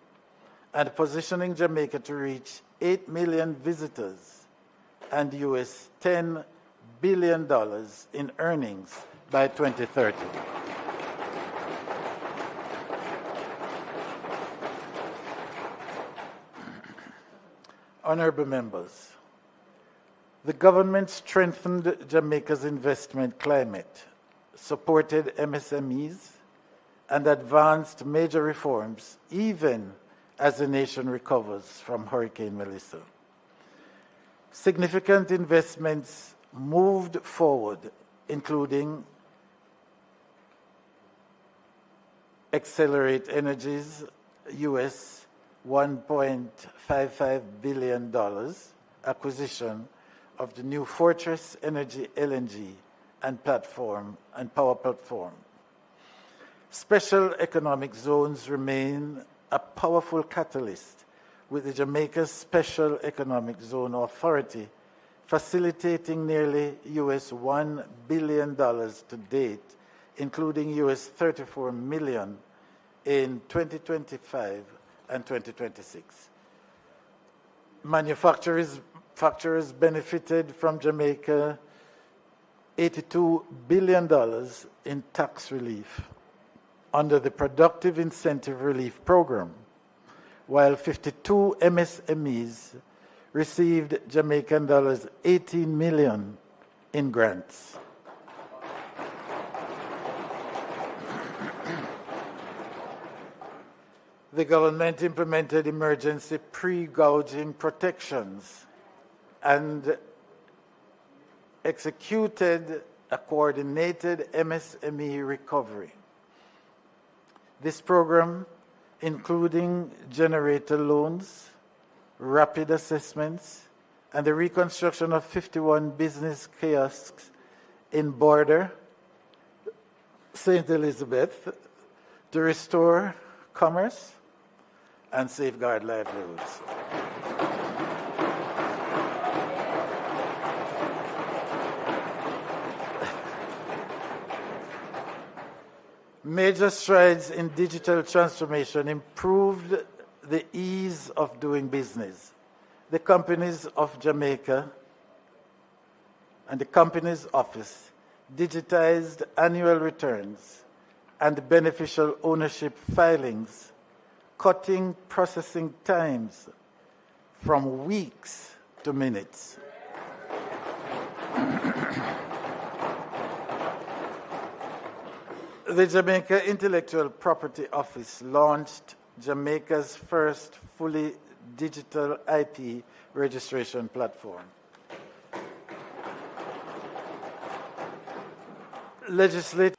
and positioning Jamaica to reach 8 million visitors and US $10 billion in earnings by 2030. Honorable members, the government strengthened Jamaica's investment climate, supported MSMEs, and advanced major reforms even as the nation recovers from Hurricane Melissa. Significant investments moved forward, including Accelerate Energy's US $1.55 billion acquisition of the new Fortress Energy LNG and power platform. Special economic zones remain a powerful catalyst, with the Jamaica Special Economic Zone Authority facilitating nearly US $1 billion to date, including US $34 million in 2025 and 2026. Manufacturers benefited from Jamaica $82 billion in tax relief under the Productive Incentive Relief Program, while 52 MSMEs received Jamaican dollars 18 million in grants. The government implemented emergency pre-gouging protections and executed a coordinated MSME recovery. This program, including generator loans, rapid assessments, and the reconstruction of 51 business kiosks in Border, St. Elizabeth, to restore commerce and safeguard livelihoods. Major strides in digital transformation improved the ease of doing business. The Companies of Jamaica and the Companies Office digitized annual returns and beneficial ownership filings, cutting processing times from weeks to minutes. The Jamaica Intellectual Property Office launched Jamaica's first fully digital IP registration platform. Legislative